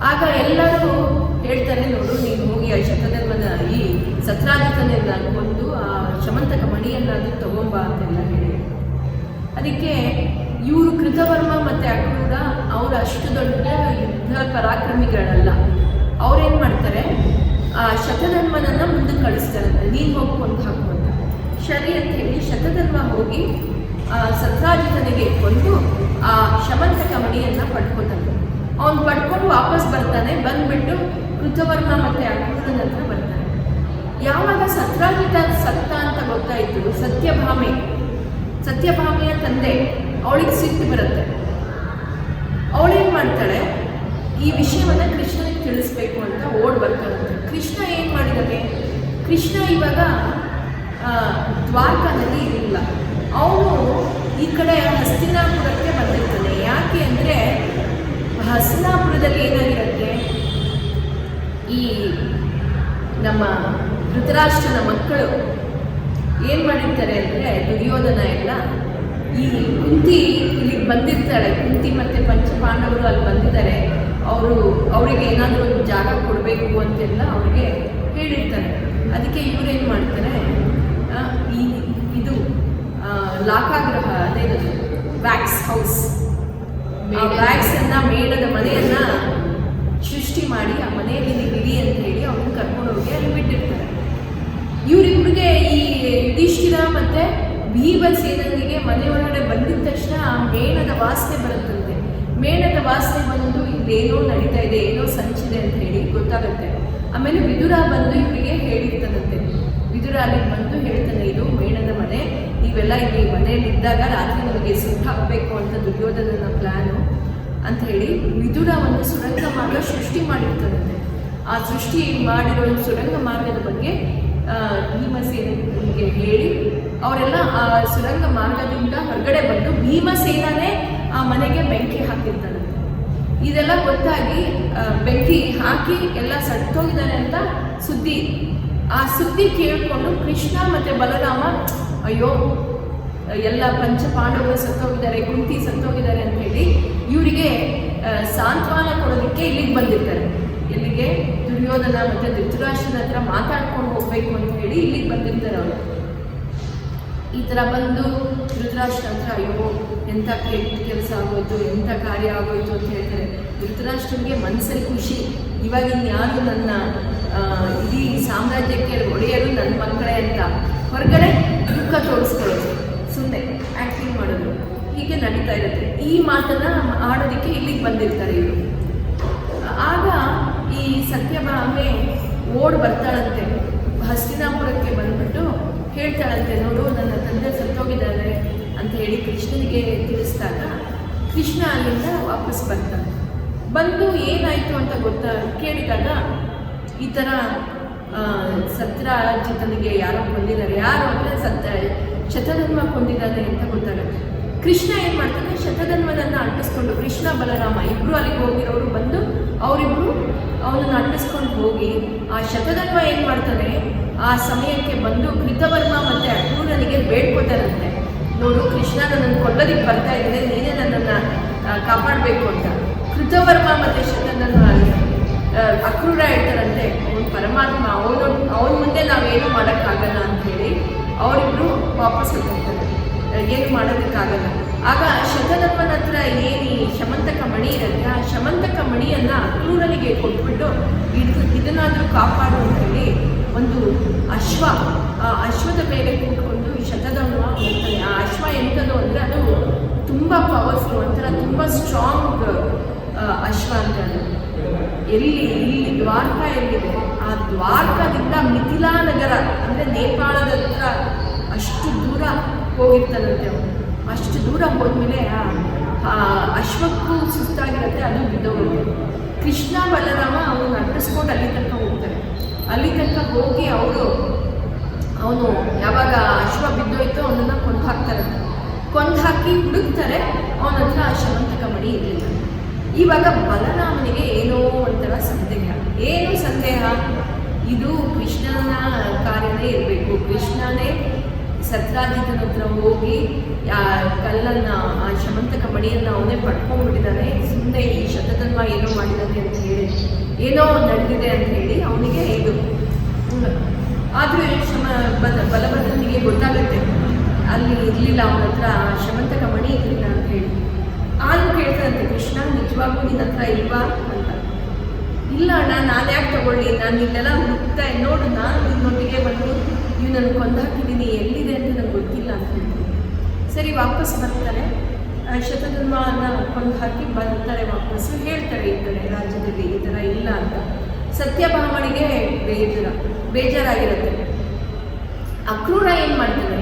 ಆಗ ಎಲ್ಲರೂ ಹೇಳ್ತಾರೆ, ನೋಡು ನೀನು ಹೋಗಿ ಆ ಶತಧನ್ವನ ಈ ಸತ್ರಾಜಿತನೆಲ್ಲ ಕೊಂದು ಆ ಶಮಂತಕ ಮಣಿಯನ್ನಾದರೂ ತಗೊಂಬ ಅಂತೆಲ್ಲ ಹೇಳಿ. ಅದಕ್ಕೆ ಇವರು ಕೃತವರ್ಮ ಮತ್ತು ಅಕ್ರೂರ ಅವರು ಅಷ್ಟು ದೊಡ್ಡ ಯುದ್ಧ ಪರಾಕ್ರಮಿಗಳಲ್ಲ. ಅವ್ರೇನು ಮಾಡ್ತಾರೆ, ಆ ಶತಧನ್ವನನ್ನು ಮುಂದಕ್ಕೆ ಕಳಿಸ್ತಾರಂತೆ, ನೀನು ಹೋಗಿ ಕೊಂದು ಹಾಕು ಅಂತ. ಸರಿ ಅಂತ ಹೇಳಿ ಶತಧನ್ವ ಹೋಗಿ ಸತ್ರಾಜಿತನಿಗೆ ಕೊಂದು ಆ ಶಮಂತಕ ಮಣಿಯನ್ನು ಪಡ್ಕೊತಾನೆ. ಅವನು ಪಡ್ಕೊಂಡು ವಾಪಸ್ ಬರ್ತಾನೆ. ಬಂದ್ಬಿಟ್ಟು ಕೃತವರ್ಮ ಮತ್ತು ಅಕ್ರೂರನ ಹತ್ರ ಬರ್ತಾನೆ. ಯಾವಾಗ ಸತ್ರಾಜಿತ ಸತ್ತ ಅಂತ ಗೊತ್ತಾಯಿತು, ಸತ್ಯಭಾಮೆಯ ತಂದೆ ಅವಳಿಗೆ ಸಿಟ್ಟು ಬರುತ್ತೆ. ಅವಳೇನು ಮಾಡ್ತಾಳೆ, ಈ ವಿಷಯವನ್ನು ಕೃಷ್ಣನಿಗೆ ತಿಳಿಸ್ಬೇಕು ಅಂತ ಓಡ್ ಬರ್ತಾನಂತೆ. ಕೃಷ್ಣ ಏನು ಮಾಡಿದ್ದಾನೆ, ಕೃಷ್ಣ ಇವಾಗ ದ್ವಾರಕಾದಲ್ಲಿ ಇರಲಿಲ್ಲ, ಅವನು ಈ ಕಡೆ ಹಸ್ತಿನಾಪುರಕ್ಕೆ ಬಂದಿರ್ತಾನೆ. ಯಾಕೆ ಅಂದರೆ ಹಸ್ತಿನಾಪುರದಲ್ಲಿ ಏನಾಗಿರುತ್ತೆ, ಈ ನಮ್ಮ ಧೃತರಾಷ್ಟ್ರನ ಮಕ್ಕಳು ಏನು ಮಾಡಿರ್ತಾರೆ ಅಂದರೆ, ದುರ್ಯೋಧನ ಎಲ್ಲ ಈ ಕುಂತಿ ಇಲ್ಲಿಗೆ ಬಂದಿರ್ತಾಳೆ, ಕುಂತಿ ಮತ್ತು ಪಂಚಪಾಂಡವರು ಅಲ್ಲಿ ಬಂದಿದ್ದಾರೆ, ಅವರಿಗೆ ಏನಾದರೂ ಒಂದು ಜಾಗ ಕೊಡಬೇಕು ಅಂತೆಲ್ಲ ಅವ್ರಿಗೆ ಹೇಳಿರ್ತಾರೆ. ಅದಕ್ಕೆ ಇವರೇನು ಮಾಡ್ತಾರೆ, ಇದು ಲಾಕಾಗ್ರಹ, ಅದೇ ವ್ಯಾಕ್ಸ್ ಹೌಸ್, ವ್ಯಾಕ್ಸನ್ನು ಮೇಣದ ಮನೆಯನ್ನು ಸೃಷ್ಟಿ ಮಾಡಿ ಆ ಮನೆಯಲ್ಲಿ ಇರಿ ಅಂತ ಹೇಳಿ ಅವ್ರನ್ನ ಕರ್ಕೊಂಡೋಗಿ ಅಲ್ಲಿ ಬಿಟ್ಟಿರ್ತಾರೆ. ಇವರಿಬ್ಬರಿಗೆ ಈ ಯುಧಿಷ್ಠಿರ ಮತ್ತು ಭೀಮಸೇನಿಗೆ ಮನೆಯೊಳಗಡೆ ಬಂದಿದ್ದ ತಕ್ಷಣ ಮೇಣದ ವಾಸನೆ ಬರುತ್ತಂತೆ. ಮೇಣದ ವಾಸನೆ ಬಂದು ಇಲ್ಲೇನೋ ನಡೀತಾ ಇದೆ, ಏನೋ ಸಂಚಿದೆ ಅಂತ ಹೇಳಿ ಗೊತ್ತಾಗುತ್ತೆ. ಆಮೇಲೆ ವಿದುರ ಬಂದು ಇವರಿಗೆ ಹೇಳಿರ್ತಾನಂತೆ. ವಿದುರ ಅಲ್ಲಿಗೆ ಬಂದು ಹೇಳ್ತಾನೆ, ಇದು ಮೇಣದ ಮನೆ, ನೀವೆಲ್ಲ ಇಲ್ಲಿ ಮನೆಯಲ್ಲಿ ಇದ್ದಾಗ ರಾತ್ರಿ ನಮಗೆ ಸುಟ್ಟು ಹಾಕಬೇಕು ಅಂತ ದುರ್ಯೋಧನನ ಪ್ಲ್ಯಾನು ಅಂತ ಹೇಳಿ ವಿದುರ ಒಂದು ಸುರಂಗ ಮಾರ್ಗ ಸೃಷ್ಟಿ ಮಾಡಿರ್ತಾನಂತೆ. ಆ ಸೃಷ್ಟಿ ಮಾಡಿರೋ ಸುರಂಗ ಮಾರ್ಗದ ಬಗ್ಗೆ ಭೀಮಸೇನಿಗೆ ಹೇಳಿ ಅವರೆಲ್ಲ ಆ ಸುರಂಗ ಮಾರ್ಗದಿಂದ ಹೊರಗಡೆ ಬಂದು ಭೀಮಸೇನೇ ಆ ಮನೆಗೆ ಬೆಂಕಿ ಹಾಕಿರ್ತಾನಂತೆ. ಇದೆಲ್ಲ ಗೊತ್ತಾಗಿ ಬೆಂಕಿ ಹಾಕಿ ಎಲ್ಲ ಸತ್ತೋಗಿದ್ದಾರೆ ಅಂತ ಸುದ್ದಿ. ಆ ಸುದ್ದಿ ಕೇಳಿಕೊಂಡು ಕೃಷ್ಣ ಮತ್ತು ಬಲರಾಮ, ಅಯ್ಯೋ ಎಲ್ಲ ಪಂಚಪಾಂಡವರು ಸತ್ತೋಗಿದ್ದಾರೆ, ಕುಂತಿ ಸತ್ತೋಗಿದ್ದಾರೆ ಅಂತ ಹೇಳಿ ಇವರಿಗೆ ಸಾಂತ್ವನ ಕೊಡೋದಕ್ಕೆ ಇಲ್ಲಿಗೆ ಬಂದಿರ್ತಾರೆ. ಇಲ್ಲಿಗೆ ದುರ್ಯೋಧನ ಮತ್ತು ಧೃತರಾಷ್ಟ್ರನ ಹತ್ರ ಮಾತಾಡ್ಕೊಂಡು ಹೋಗ್ಬೇಕು ಅಂತ ಹೇಳಿ ಇಲ್ಲಿಗೆ ಬಂದಿರ್ತಾರೆ ಅವರು. ಈ ಥರ ಬಂದು ಧೃತರಾಷ್ಟ್ರ ಹತ್ರ, ಅಯ್ಯೋ ಎಂಥ ಕೆಲಸ ಆಗೋಯ್ತು, ಎಂಥ ಕಾರ್ಯ ಆಗೋಯ್ತು ಅಂತ ಹೇಳ್ತಾರೆ. ಧೃತರಾಷ್ಟ್ರನಿಗೆ ಮನಸ್ಸಲ್ಲಿ ಖುಷಿ, ಇವಾಗ ಇನ್ಯಾರು ನನ್ನ ಇಡೀ ಸಾಮ್ರಾಜ್ಯಕ್ಕೆ ಒಡೆಯರು ನನ್ನ ಮಕ್ಕಳೇ ಅಂತ. ಹೊರಗಡೆ ದುಃಖ ತೋರಿಸ್ಕೊಳ್ಳೋದು, ಸುಮ್ಮನೆ ಆ್ಯಕ್ಟಿಂಗ್ ಮಾಡೋದು, ಹೀಗೆ ನಡೀತಾ ಇರುತ್ತೆ. ಈ ಮಾತನ್ನು ಆಡೋದಕ್ಕೆ ಇಲ್ಲಿಗೆ ಬಂದಿರ್ತಾರೆ ಇವರು. ಆಗ ಈ ಸತ್ಯಭಾಮೆ ಓಡ್ ಬರ್ತಾಳಂತೆ, ಹಸ್ತಿನಾಪುರಕ್ಕೆ ಬಂದ್ಬಿಟ್ಟು ಹೇಳ್ತಾಳಂತೆ, ನೋಡು ನನ್ನ ತಂದೆ ಸತ್ತೋಗಿದ್ದಾರೆ ಅಂತ ಹೇಳಿ ಕೃಷ್ಣನಿಗೆ ತಿಳಿಸಿದಾಗ ಕೃಷ್ಣ ಅಲ್ಲಿಂದ ವಾಪಸ್ ಬರ್ತಾನೆ. ಬಂದು ಏನಾಯಿತು ಅಂತ ಕೇಳಿದಾಗ ಈ ಥರ ಸತ್ಯಜಿತನಿಗೆ ಯಾರೋ ಕೊಂದಿದ್ದಾರೆ, ಯಾರು ಅಂದರೆ ಶತಧನ್ವ ಕೊಂದಿದ್ದಾನೆ ಅಂತ ಗೊತ್ತಾಗುತ್ತೆ. ಕೃಷ್ಣ ಏನು ಮಾಡ್ತಾನೆ, ಶತಧನ್ವನನ್ನು ಅಂಟಿಸ್ಕೊಂಡು ಕೃಷ್ಣ ಬಲರಾಮ ಇಬ್ಬರು ಅಲ್ಲಿಗೆ ಹೋಗಿರೋರು ಬಂದು ಅವರಿಬ್ಬರು ಅವನನ್ನು ಅಂಟಿಸ್ಕೊಂಡು ಹೋಗಿ ಆ ಶತಧನ್ವ ಏನು ಮಾಡ್ತಾನೆ, ಆ ಸಮಯಕ್ಕೆ ಬಂದು ಕೃತವರ್ಮ ಮತ್ತು ಅಕ್ರೂರನಿಗೆ ಬೇಡ್ಕೊತಾರಂತೆ, ನೋಡು ಕೃಷ್ಣ ನನ್ನನ್ನು ಕೊಲ್ಲೋದಕ್ಕೆ ಬರ್ತಾ ಇದ್ದೇನೆ, ನೀನೇ ನನ್ನನ್ನು ಕಾಪಾಡಬೇಕು ಅಂತ. ಕೃತವರ್ಮ ಮತ್ತು ಶತಧನ್ವ ಅಕ್ರೂರ ಹೇಳ್ತಾರಂತೆ, ಅವನು ಪರಮಾತ್ಮ, ಅವನ ಮುಂದೆ ನಾವೇನು ಮಾಡೋಕ್ಕಾಗಲ್ಲ ಅಂಥೇಳಿ ಅವರಿಬ್ಬರು ವಾಪಸ್ ಹೋಗ್ತಾರೆ, ಏನು ಮಾಡೋದಕ್ಕಾಗಲ್ಲ. ಆಗ ಶತಧನ್ವನ ಹತ್ರ ಏನು ಶಮಂತಕ ಮಣಿ ಇರುತ್ತೆ, ಆ ಶಮಂತಕ ಮಣಿಯನ್ನು ಅಕ್ರೂರನಿಗೆ ಕೊಟ್ಬಿಟ್ಟು ಇದನ್ನಾದರೂ ಕಾಪಾಡು ಅಂತೇಳಿ ಒಂದು ಅಶ್ವ, ಆ ಅಶ್ವದ ಮೇಲೆ ಕೂತ್ಕೊಂಡು ಶತಧನ್ವ ಹೋಗ್ತಾನೆ. ಆ ಅಶ್ವ ಎಂಥದ್ದು ಅಂದರೆ ಅದು ತುಂಬ ಪವರ್ಫುಲ್, ಒಂಥರ ತುಂಬ ಸ್ಟ್ರಾಂಗ್ ಅಶ್ವ ಅಂತ. ಇಲ್ಲಿ ದ್ವಾರಕಾ ಎಲ್ಲಿದೆ, ಆ ದ್ವಾರಕಾದಿಂದ ಮಿಥಿಲಾ ನಗರ ಅಂದರೆ ನೇಪಾಳದ ಹತ್ರ ಅಷ್ಟು ದೂರ ಹೋಗಿರ್ತಾನಂತೆ ಅವನು. ಅಷ್ಟು ದೂರ ಹೋದ್ಮೇಲೆ ಆ ಅಶ್ವಕ್ಕೂ ಸುಸ್ತಾಗಿರುತ್ತೆ, ಅದು ಬಿದ್ದೋಗುತ್ತೆ. ಕೃಷ್ಣ ಬಲರಾಮ ಅವನು ಅಂಟಿಸ್ಕೊಂಡು ಅಲ್ಲಿ ತನಕ ಹೋಗ್ತಾರೆ. ಅಲ್ಲಿ ತನಕ ಹೋಗಿ ಅವನು ಯಾವಾಗ ಅಶ್ವ ಬಿದ್ದೋಯ್ತು ಅವನನ್ನು ಕೊಂದು ಹಾಕ್ತಾರೆ. ಕೊಂದು ಹಾಕಿ ಹುಡುಕ್ತಾರೆ, ಅವನ ಹತ್ರ ಆ ಶಮಂತಕ ಮಣಿ ಇರಲಿಲ್ಲ. ಇವಾಗ ಬಲರಾಮನಿಗೆ ಏನೋ ಒಂಥರ ಸಂದೇಹ. ಏನು ಸಂದೇಹ, ಇದು ಕೃಷ್ಣನ ಕಾರ್ಯನೇ ಇರಬೇಕು, ಕೃಷ್ಣನೇ ಸತ್ರಾಜಿತನ ಹತ್ರ ಹೋಗಿ ಕಲ್ಲನ್ನು, ಆ ಶಮಂತಕ ಮಣಿಯನ್ನು ಅವನೇ ಪಡ್ಕೊಂಡ್ಬಿಟ್ಟಿದ್ದಾನೆ, ಸುಮ್ಮನೆ ಈ ಶತಧನ್ವ ಏನೋ ಮಾಡಿದ್ದಾನೆ ಅಂತ ಹೇಳಿ, ಏನೋ ನಡೆದಿದೆ ಅಂತ ಹೇಳಿ ಅವನಿಗೆ ಇದು. ಆದರೂ ಬಲಭದ್ರನಿಗೆ ಗೊತ್ತಾಗುತ್ತೆ ಅಲ್ಲಿ ಇರಲಿಲ್ಲ, ಅವನ ಹತ್ರ ಶಮಂತಕ ಮಣಿ ಇರಲಿಲ್ಲ ಅಂತ ಹೇಳಿ. ಆದರೂ ಕೇಳ್ತಾರಂತೆ, ಕೃಷ್ಣ ನಿಜವಾಗೂ ನಿನ್ನ ಹತ್ರ ಇಲ್ವಾ ಅಂತ. ಇಲ್ಲ ಅಣ್ಣ, ನಾನು ಯಾಕೆ ತಗೊಳ್ಳಿ, ನಾನು ಇಲ್ಲೆಲ್ಲ ಹುಡುಕ್ತಾ ನೋಡು, ನಾನು ನಿನ್ನೊಟ್ಟಿಗೆ ಬಂದು ನೀವು ನನಗೆ ಕೊಂದಾಕಿದ್ದೀನಿ, ಎಲ್ಲಿದೆ ಅಂತ ನನಗೆ ಗೊತ್ತಿಲ್ಲ ಅಂತ ಹೇಳ್ತೀನಿ. ಸರಿ, ವಾಪಸ್ ಬರ್ತಾರೆ, ಶತಧನ್ವನ ಕೊಂದು ಹಾಕಿ ಬರ್ತಾರೆ ವಾಪಸ್ಸು. ಹೇಳ್ತಾರೆ ಈ ಕಡೆ ರಾಜ್ಯದಲ್ಲಿ ಈ ಥರ ಇಲ್ಲ ಅಂತ. ಸತ್ಯಭಾಮನಿಗೆ ಬೇಜಾರಾಗಿರುತ್ತೆ. ಅಕ್ರೂರ ಏನು ಮಾಡ್ತಾನೆ,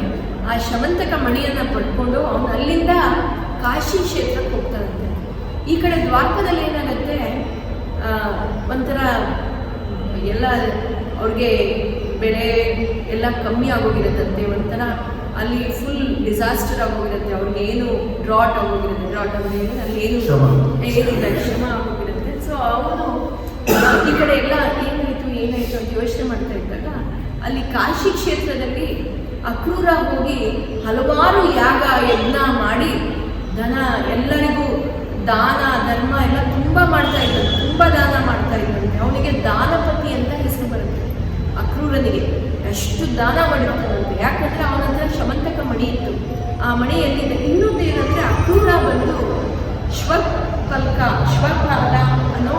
ಆ ಶಮಂತಕ ಮಣಿಯನ್ನು ಪಡ್ಕೊಂಡು ಅವನು ಅಲ್ಲಿಂದ ಕಾಶಿ ಕ್ಷೇತ್ರಕ್ಕೆ ಹೋಗ್ತಾನಂತೆ. ಈ ಕಡೆ ದ್ವಾರಕದಲ್ಲಿ ಏನಾಗುತ್ತೆ, ಒಂಥರ ಎಲ್ಲ ಅವ್ರಿಗೆ ಬೆಳೆ ಎಲ್ಲ ಕಮ್ಮಿ ಆಗೋಗಿರುತ್ತಂತೆ. ಒಂಥರ ಅಲ್ಲಿ ಫುಲ್ ಡಿಸಾಸ್ಟರ್ ಆಗೋಗಿರುತ್ತೆ. ಅವ್ರಿಗೆ ಏನು ಡ್ರಾಟ್ ಆಗೋಗಿರುತ್ತೆ. ಡ್ರಾಟ್ ಅಂದರೆ ಅಲ್ಲಿ ಏನಿಲ್ಲ, ಶ್ರಮ ಆಗೋಗಿರುತ್ತೆ. ಸೊ ಅವನು ಈ ಕಡೆ ಎಲ್ಲ ಏನಾಯಿತು ಅಂತ ಯೋಚನೆ ಮಾಡ್ತಾ ಇದ್ದಾಗ ಅಲ್ಲಿ ಕಾಶಿ ಕ್ಷೇತ್ರದಲ್ಲಿ ಅಕ್ರೂರ ಹೋಗಿ ಹಲವಾರು ಯಾಗ ಯಜ್ಞ ಮಾಡಿ ಧನ ಎಲ್ಲರಿಗೂ ದಾನ ಧರ್ಮ ಎಲ್ಲ ತುಂಬ ಮಾಡ್ತಾ ಇದ್ದಂತೆ. ತುಂಬ ದಾನ ಮಾಡ್ತಾ ಇದ್ದಂತೆ. ಅವನಿಗೆ ದಾನಪತಿ ಅಂತ ಹೆಸರು ಬರುತ್ತೆ. ಅಕ್ರೂರನಿಗೆ ಅಷ್ಟು ದಾನ ಮಾಡಿರ್ತಾನಂತೆ. ಯಾಕಂದರೆ ಅವನ ಹತ್ರ ಶಮಂತಕ ಮಣಿ ಇತ್ತು. ಆ ಮಣಿ ಎಲ್ಲಿದೆ? ಇನ್ನೊಂದು ಏನಂದರೆ ಅಕ್ರೂರ ಬಂದು ಶ್ವಪಾಲ ಅನ್ನೋ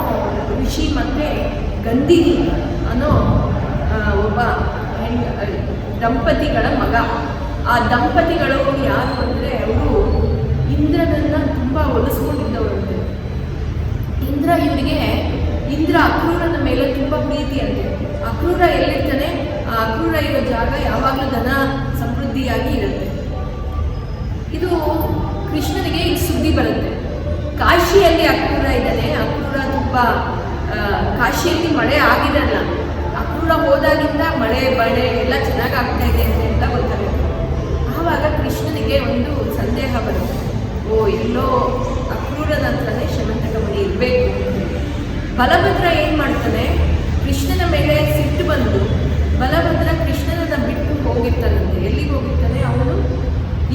ಋಷಿ ಮತ್ತು ಗಂಧಿನಿ ಅನ್ನೋ ಒಬ್ಬ ದಂಪತಿಗಳ ಮಗ. ಆ ದಂಪತಿಗಳು ಯಾರು ಅಂದರೆ ಅವರು ಇಂದ್ರನನ್ನು ತುಂಬ ಒಲಿಸ್ಕೊಂಡಿದ್ದವರಂತೆ. ಇಂದ್ರ ಅಕ್ರೂರನ ಮೇಲೆ ತುಂಬ ಪ್ರೀತಿ ಅಂತೆ. ಅಕ್ರೂರ ಎಲ್ಲಿರ್ತಾನೆ, ಆ ಅಕ್ರೂರ ಇರೋ ಜಾಗ ಯಾವಾಗಲೂ ಧನ ಸಮೃದ್ಧಿಯಾಗಿ ಇರುತ್ತೆ. ಇದು ಕೃಷ್ಣನಿಗೆ ಈ ಸುದ್ದಿ ಬರುತ್ತೆ. ಕಾಶಿಯಲ್ಲಿ ಅಕ್ರೂರ ಇದ್ದಾನೆ. ಅಕ್ರೂರ ತುಂಬ ಕಾಶಿಯಲ್ಲಿ ಮಳೆ ಆಗಿರಲ್ಲ. ಅಕ್ರೂರ ಹೋದಾಗಿಂದ ಮಳೆ ಬಳೆ ಎಲ್ಲ ಚೆನ್ನಾಗಿ ಆಗ್ತಾ ಇದೆ ಅಂತ ಗೊತ್ತಾಗುತ್ತೆ. ಆವಾಗ ಕೃಷ್ಣನಿಗೆ ಒಂದು ಸಂದೇಹ ಬರುತ್ತೆ. ಎಲ್ಲೋ ಅಕ್ರೂರನ ಹತ್ರನೇ ಶಮಂತಕ ಮಣಿ ಇರಬೇಕು. ಬಲಭದ್ರ ಏನು ಮಾಡ್ತಾನೆ, ಕೃಷ್ಣನ ಮೇಲೆ ಸಿಟ್ಟು ಬಂದು ಬಲಭದ್ರ ಕೃಷ್ಣನನ್ನ ಬಿಟ್ಟು ಹೋಗಿರ್ತಾನಂತೆ. ಎಲ್ಲಿಗೆ ಹೋಗಿರ್ತಾನೆ? ಅವನು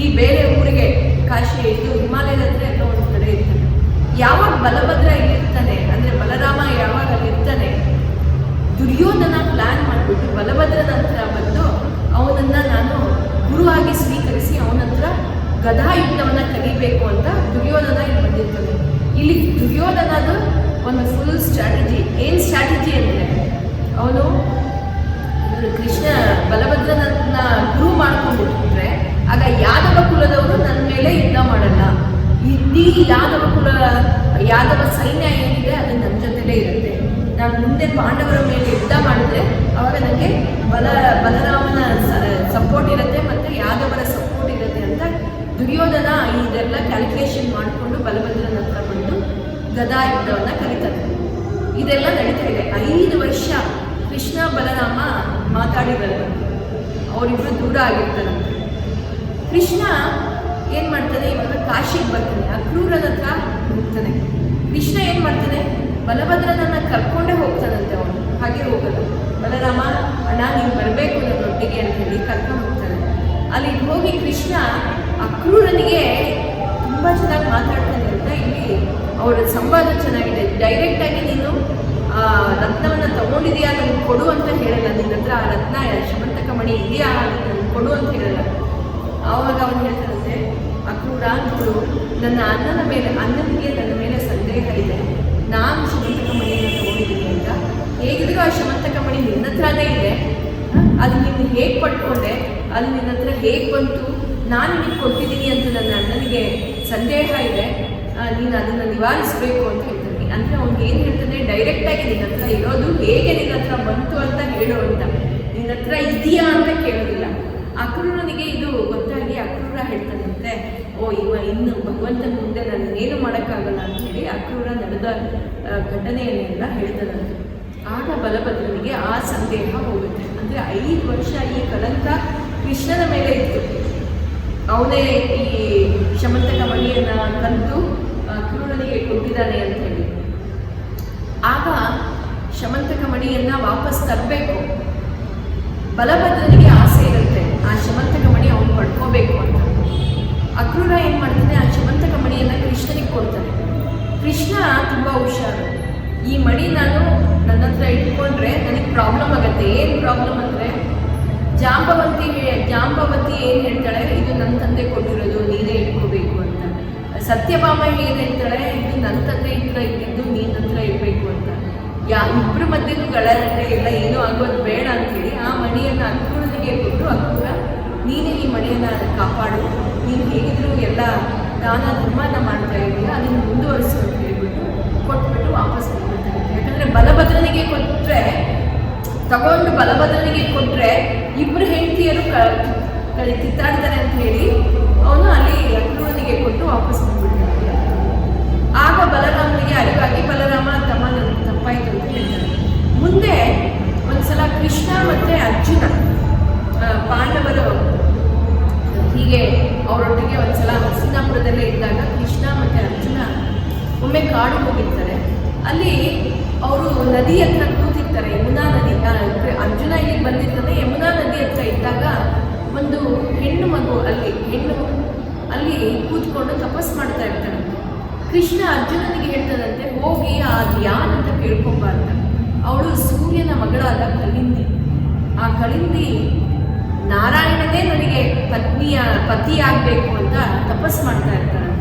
ಈ ಬೇರೆ ಊರಿಗೆ, ಕಾಶಿ ಇದು ಹಿಮಾಲಯದ ಹತ್ರ ಎಲ್ಲೋ ಒಂದು ಕಡೆ ಇರ್ತಾನೆ. ಯಾವಾಗ ಬಲಭದ್ರ ಇಲ್ಲಿರ್ತಾನೆ ಅಂದರೆ ಬಲರಾಮ ಯಾವಾಗ ಅಲ್ಲಿರ್ತಾನೆ, ದುರ್ಯೋಧನ ಪ್ಲಾನ್ ಮಾಡಿಬಿಟ್ಟು ಬಲಭದ್ರನ ಹತ್ರ ಬಂದು ಅವನನ್ನು ನಾನು ಗುರುವಾಗಿ ಸ್ವೀಕರಿಸಿ ಅವನ ಹತ್ರ ಗದಾಯುದ್ಧವನ್ನು ಕಲಿಬೇಕು ಅಂತ ದುರ್ಯೋಧನ ಇಲ್ಲಿ ಬಂದಿರ್ತಾನೆ. ಇಲ್ಲಿ ದುರ್ಯೋಧನದ ಒಂದು ಫುಲ್ ಸ್ಟ್ರಾಟಜಿ. ಏನು ಸ್ಟ್ರಾಟಜಿ ಅಂದರೆ ಅವನು ಕೃಷ್ಣ ಬಲಭದ್ರನನ್ನ ಗುರು ಮಾಡ್ಕೊಂಡ್ಬಿಟ್ರೆ ಆಗ ಯಾದವ ಕುಲದವರು ನನ್ನ ಮೇಲೆ ಯುದ್ಧ ಮಾಡಲ್ಲ. ಇಡೀ ಯಾದವ ಸೈನ್ಯ ಏನಿದೆ ಅದು ನನ್ನ ಜೊತೆಲೇ ಇರುತ್ತೆ. ನಾನು ಮುಂದೆ ಪಾಂಡವರ ಮೇಲೆ ಯುದ್ಧ ಮಾಡಿದ್ರೆ ಆವಾಗ ನನಗೆ ಬಲರಾಮನ ಸಪೋರ್ಟ್ ಇರುತ್ತೆ ಮತ್ತು ಯಾದವರ ಸಪೋರ್ಟ್ ಇರುತ್ತೆ ಅಂತ ದುರ್ಯೋಧನ ಇದೆಲ್ಲ ಕ್ಯಾಲ್ಕುಲೇಷನ್ ಮಾಡಿಕೊಂಡು ಬಲಭದ್ರನ ಹತ್ರ ಬಂದು ಗದಾ ಯುದ್ಧವನ್ನು ಕಲಿತಾರೆ. ಇದೆಲ್ಲ ನಡೀತಾ ಇದೆ. 5 ವರ್ಷ ಕೃಷ್ಣ ಬಲರಾಮ ಮಾತಾಡಿರಲ್ಲ. ಅವರಿಬ್ಬರು ದೂರ ಆಗಿರ್ತಾರಂತೆ. ಕೃಷ್ಣ ಏನು ಮಾಡ್ತಾನೆ, ಇವಾಗ ಕಾಶಿಗೆ ಬರ್ತಾನೆ. ಅಕ್ರೂರನ ಹತ್ರ ಹೋಗ್ತಾನೆ. ಕೃಷ್ಣ ಏನು ಮಾಡ್ತಾನೆ, ಬಲಭದ್ರನನ್ನು ಕರ್ಕೊಂಡೇ ಹೋಗ್ತಾನಂತೆ. ಅವನು ಹಾಗೆ ಹೋಗೋದು. ಬಲರಾಮ ಅಣ್ಣ ನೀನು ಬರಬೇಕು ನನ್ನೊಟ್ಟಿಗೆ ಅಂತ ಹೇಳಿ ಕರ್ಕೊಂಡು ಹೋಗ್ತಾನೆ. ಅಲ್ಲಿ ಹೋಗಿ ಕೃಷ್ಣ ಅಕ್ರೂರನಿಗೆ ತುಂಬ ಚೆನ್ನಾಗಿ ಮಾತಾಡ್ತಾನೆ ಅಂತ ಇಲ್ಲಿ ಅವರ ಸಂವಾದ ಚೆನ್ನಾಗಿದೆ. ಡೈರೆಕ್ಟಾಗಿ ನೀನು ರತ್ನವನ್ನು ತಗೊಂಡಿದೆಯಾ ನನಗೆ ಕೊಡು ಅಂತ ಹೇಳಲ್ಲ. ನಿನ್ನ ಹತ್ರ ಆ ರತ್ನ ಶಮಂತಕ ಮಣಿ ಇದೆಯಾ ನನಗೆ ಕೊಡು ಅಂತ ಹೇಳಲ್ಲ. ಆವಾಗ ಅವನು ಹೇಳ್ತಾನಂತೆ, ಅಕ್ರೂರ ನೋಡು, ನನ್ನ ಅಣ್ಣನಿಗೆ ನನ್ನ ಮೇಲೆ ಸಂದೇಹ ಇದೆ. ನಾನು ಶಮಂತಕ ಮಣಿಯನ್ನು ತಗೊಂಡಿದ್ದೀನಿ ಅಂತ. ಹೇಗಿದ್ರು ಆ ಶಮಂತಕ ಮಣಿ ನಿನ್ನ ಹತ್ರನೇ ಇದೆ. ಅದು ನೀನು ಹೇಗೆ ಪಡ್ಕೊಂಡೆ, ಅದು ನಿನ್ನ ಹತ್ರ ಹೇಗೆ ಬಂತು, ನಾನು ನಿನಗೆ ಕೊಟ್ಟಿದ್ದೀನಿ ಅಂತ ನನ್ನ ಅಣ್ಣನಿಗೆ ಸಂದೇಹ ಇದೆ. ನೀನು ಅದನ್ನು ನಿವಾರಿಸಬೇಕು ಅಂತ ಹೇಳ್ತಾನೆ. ಅಂದರೆ ಅವ್ನು ಏನು ಹೇಳ್ತಾನೆ, ಡೈರೆಕ್ಟಾಗಿ ನಿನ್ನ ಹತ್ರ ಇರೋದು ಹೇಗೆ ನಿನ್ನ ಹತ್ರ ಬಂತು ಅಂತ ಹೇಳೋ ಅಂತ. ನಿನ್ನ ಹತ್ರ ಇದೆಯಾ ಅಂತ ಕೇಳೋದಿಲ್ಲ. ಅಕ್ರೂರನಿಗೆ ಇದು ಗೊತ್ತಾಗಿ ಅಕ್ರೂರ ಹೇಳ್ತಾನಂತೆ, ಇನ್ನು ಭಗವಂತನ ಮುಂದೆ ನಾನು ಏನು ಮಾಡೋಕ್ಕಾಗಲ್ಲ ಅಂತ ಹೇಳಿ ಅಕ್ರೂರ ನಡೆದ ಘಟನೆಯನ್ನೆಲ್ಲ ಹೇಳ್ತಾನಂತೆ. ಆಗ ಬಲಭದ್ರನಿಗೆ ಆ ಸಂದೇಹ ಹೋಗುತ್ತೆ. ಅಂದರೆ 5 ವರ್ಷ ಈ ಕಳಂಕ ಕೃಷ್ಣನ ಮೇಲೆ ಇತ್ತು. ಅವನೇ ಈ ಶಮಂತಕ ಮಣಿಯನ್ನು ಕಲಿತು ಅಕ್ರೂರನಿಗೆ ಕೊಟ್ಟಿದ್ದಾನೆ ಅಂತ ಹೇಳಿ. ಆಗ ಶಮಂತಕ ಮಣಿಯನ್ನು ವಾಪಸ್ ತರಬೇಕು. ಬಲಭದ್ರನಿಗೆ ಆಸೆ ಇರುತ್ತೆ ಆ ಶಮಂತಕ ಮಣಿ ಅವನು ಪಡ್ಕೋಬೇಕು ಅಂತ. ಅಕ್ರೂರ ಏನು ಮಾಡ್ತಾನೆ, ಆ ಶಮಂತಕ ಮಣಿಯನ್ನು ಕೃಷ್ಣನಿಗೆ ಕೊಡ್ತಾನೆ. ಕೃಷ್ಣ ತುಂಬ ಹುಷಾರು. ಈ ಮಣಿ ನಾನು ನನ್ನ ಹತ್ರ ಇಟ್ಕೊಂಡ್ರೆ ನನಗೆ ಪ್ರಾಬ್ಲಮ್ ಆಗುತ್ತೆ. ಏನು ಪ್ರಾಬ್ಲಮ್ ಅಂದರೆ, ಜಾಂಬವತಿ ಏನು ಹೇಳ್ತಾಳೆ, ಇದು ನನ್ನ ತಂದೆ ಕೊಟ್ಟಿರೋದು, ನೀನೇ ಇಟ್ಕೋಬೇಕು ಅಂತ. ಸತ್ಯಭಾಮ ಏನು ಹೇಳ್ತಾಳೆ, ಇದು ನನ್ನ ತಂದೆ ಇಟ್ಟಿದ್ದು ನೀನು ಹತ್ರ ಇರಬೇಕು ಅಂತ. ಇಬ್ಬರ ಮಧ್ಯೆನೂ ಗಲಾಟೆ ಎಲ್ಲ ಏನೂ ಆಗೋದು ಬೇಡ ಅಂಥೇಳಿ ಆ ಮಣಿಯನ್ನು ಅಕ್ರೂರನಿಗೆ ಕೊಟ್ಟು, ಅಕ್ರೂರ ನೀನೇ ಈ ಮಣಿಯನ್ನು ಕಾಪಾಡು, ನೀನು ಹೇಗಿದ್ರು ಎಲ್ಲ ದಾನ ಧರ್ಮನ ಮಾಡ್ತಾ ಇದೆಯಾ, ಅದನ್ನು ಮುಂದುವರಿಸು ಅಂತ ಹೇಳ್ಬಿಟ್ಟು ಕೊಟ್ಬಿಟ್ಟು ವಾಪಸ್ ಬಂದ್ಬಿಡ್ತಾರೆ. ಯಾಕಂದರೆ ಬಲಭದ್ರನಿಗೆ ಕೊಟ್ಟರೆ, ತಗೊಂಡು ಬಲಭದ್ರನಿಗೆ ಕೊಟ್ಟರೆ ಇಬ್ಬರು ಹೆಂಡತಿಯರು ಕಿತ್ತಾಡ್ತಾರೆ ಅಂತ ಹೇಳಿ ಅವನು ಅಲ್ಲಿ ಅಕ್ರೂರನಿಗೆ ಕೊಟ್ಟು ವಾಪಸ್ ಬಂದ್ಬಿಡ್ತಾನೆ. ಆಗ ಬಲರಾಮನಿಗೆ ಅರಿವಾಗಿ, ಬಲರಾಮ ತಮ್ಮ ನನ್ನ ತಪ್ಪು ತಪ್ಪಾಯಿತು ಅಂತ ಹೇಳ್ತಾರೆ. ಮುಂದೆ ಒಂದ್ಸಲ ಕೃಷ್ಣ ಮತ್ತು ಅರ್ಜುನ ಪಾಂಡವರು ಹೀಗೆ ಅವರೊಟ್ಟಿಗೆ ಒಂದ್ಸಲ ಹಸ್ತಿನಾಪುರದಲ್ಲೇ ಇದ್ದಾಗ ಕೃಷ್ಣ ಮತ್ತು ಅರ್ಜುನ ಒಮ್ಮೆ ಕಾಡು ಹೋಗಿರ್ತಾರೆ. ಅಲ್ಲಿ ಅವರು ನದಿ ಹತ್ರ ಕೂತಿರ್ತಾರೆ, ಯಮುನಾ ನದಿ. ಅರ್ಜುನ ಇಲ್ಲಿಗೆ ಬಂದಿರ್ತಾನೆ, ಯಮುನಾ ನದಿ ಹತ್ರ ಇದ್ದಾಗ ಒಂದು ಹೆಣ್ಣು ಮಗು ಅಲ್ಲಿ ಕೂತ್ಕೊಂಡು ತಪಸ್ ಮಾಡ್ತಾ ಇರ್ತಾನೆ. ಕೃಷ್ಣ ಅರ್ಜುನನಿಗೆ ಹೇಳ್ತಾನಂತೆ, ಹೋಗಿ ಅದು ಯಾರಂತ ಕೇಳ್ಕೊಂಬ ಅಂತ. ಅವಳು ಸೂರ್ಯನ ಮಗಳಾದ ಕಳಿಂದಿ. ಆ ಕಳಿಂದಿ ನಾರಾಯಣನೇ ನನಗೆ ಪತಿಯಾಗಬೇಕು ಅಂತ ತಪಸ್ ಮಾಡ್ತಾ ಇರ್ತಾನೆ.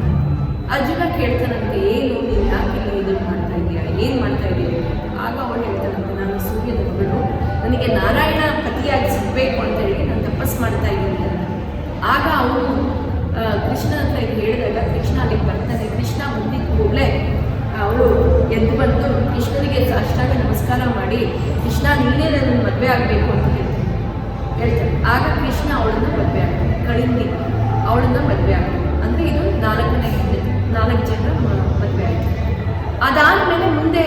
ಅರ್ಜುನ ಕೇಳ್ತಾನಂತೆ, ಏನು ನೀನು ಯಾಕೆ ಇದನ್ನು ಮಾಡ್ತಾ ಇದೀಯಾ, ಏನು ಮಾಡ್ತಾ ಇದೀಯ? ಆಗ ಅವಳು ಹೇಳ್ತಾನಂತೆ, ನಾನು ಸೂರ್ಯನ ಮಗಳು, ನನಗೆ ನಾರಾಯಣ ಪತಿಯಾಗಿ ಸಿಗಬೇಕು ಅಂತ ಹೇಳಿ ನಾನು ತಪಸ್ ಮಾಡ್ತಾ ಇದ್ದೀನಿ ಅಂತ. ಆಗ ಅವನು ಕೃಷ್ಣ ಹತ್ರ ಇದು ಹೇಳಿದಾಗ ಕೃಷ್ಣ ಅಲ್ಲಿಗೆ ಬರ್ತಾನೆ. ಕೃಷ್ಣ ಬಂದಿದ್ದ ಕೂಡಲೇ ಅವಳು ಎದ್ದು ಬಂದು ಕೃಷ್ಣನಿಗೆ ಸಾಷ್ಟಾಂಗ ನಮಸ್ಕಾರ ಮಾಡಿ, ಕೃಷ್ಣ ನೀನೇ ನನ್ನ ಮದುವೆ ಆಗಬೇಕು ಅಂತ ಹೇಳ್ತಾನೆ. ಆಗ ಕೃಷ್ಣ ಅವಳನ್ನು ಮದುವೆ ಆಗ್ತಾನೆ, ಕಳಿಂದಿ ಅವಳನ್ನು ಮದುವೆ ಆಗ್ತಾನೆ. ಅಂದರೆ ಇದು 4ನೇ ಹೆಣ್ಣು, 4 ಜನ ಮದುವೆ ಆಯಿತು. ಅದಾದಮೇಲೆ ಮುಂದೆ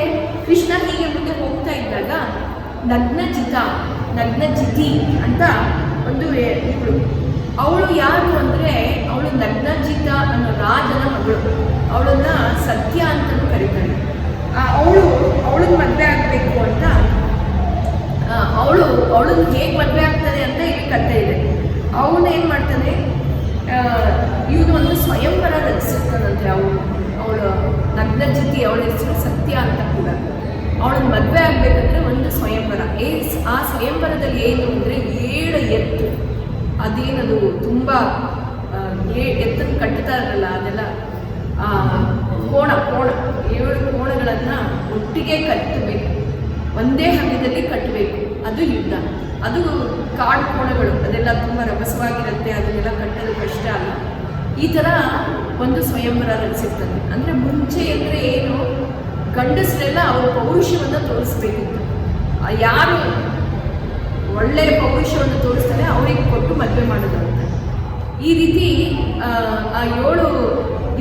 ಕೃಷ್ಣ ಹೀಗೆ ಮುಂದೆ ಹೋಗ್ತಾ ಇದ್ದಾಗ ನಗ್ನಜಿತಿ ಅಂತ ಒಂದು ಇವಳು. ಅವಳು ಯಾರು ಅಂದರೆ ಅವಳು ನಗ್ನಜಿತ ಅನ್ನೋ ರಾಜನ ಮಗಳು. ಅವಳನ್ನ ಸತ್ಯ ಅಂತಲೂ ಕರೀತಾರೆ. ಅವಳನ್ನ ಮದುವೆ ಆಗಬೇಕು ಅಂತ ಅವಳನ್ನ ಹೇಗೆ ಮದುವೆ ಆಗ್ತಾನೆ ಅಂತ ಇಲ್ಲಿ ಕಥೆ ಇದೆ. ಅವನೇನು ಮಾಡ್ತಾನೆ, ಇವನು ಒಂದು ಸ್ವಯಂವರ ರಚಿಸಿರ್ತಾನಂತೆ. ಅವಳು ನಗ್ನಜಿತಿ, ಅವಳ ಹೆಸರು ಸತ್ಯ ಅಂತ ಕೂಡ. ಅವಳನ್ನ ಮದುವೆ ಆಗಬೇಕಂದ್ರೆ ಒಂದು ಸ್ವಯಂವರ. ಆ ಸ್ವಯಂವರದಲ್ಲಿ ಏನು ಅಂದರೆ 7 ಎತ್ತು, ಅದೇನದು ತುಂಬ ಎತ್ತನ್ನು ಕಟ್ತಾ ಇರಲ್ಲ, ಅದೆಲ್ಲ ಕೋಣ 7 ಕೋಣಗಳನ್ನು ಒಟ್ಟಿಗೆ ಕಟ್ಟಬೇಕು, ಒಂದೇ ಹಗ್ಗದಲ್ಲಿ ಕಟ್ಟಬೇಕು. ಅದು ಯುದ್ಧ. ಅದು ಕಾಡು ಕೋಣಗಳು, ಅದೆಲ್ಲ ತುಂಬ ರಭಸವಾಗಿರುತ್ತೆ, ಅದನ್ನೆಲ್ಲ ಕಟ್ಟೋದು ಕಷ್ಟ ಅಲ್ಲ. ಈ ಥರ ಒಂದು ಸ್ವಯಂವರ ರಚಿಸಿರ್ತಾನೆ. ಅಂದರೆ ಮುಂಚೆ ಅಂದರೆ ಏನು, ಗಂಡಸರೆಲ್ಲ ಅವ್ರ ಪೌರುಷವನ್ನು ತೋರಿಸ್ಬೇಕಿತ್ತು. ಯಾರು ಒಳ್ಳೆಯ ಪೌರುಷವನ್ನು ತೋರಿಸ್ತಾರೆ ಅವರಿಗೆ ಕೊಟ್ಟು ಮದುವೆ ಮಾಡೋದು ಅಂತ. ಈ ರೀತಿ ಆ 7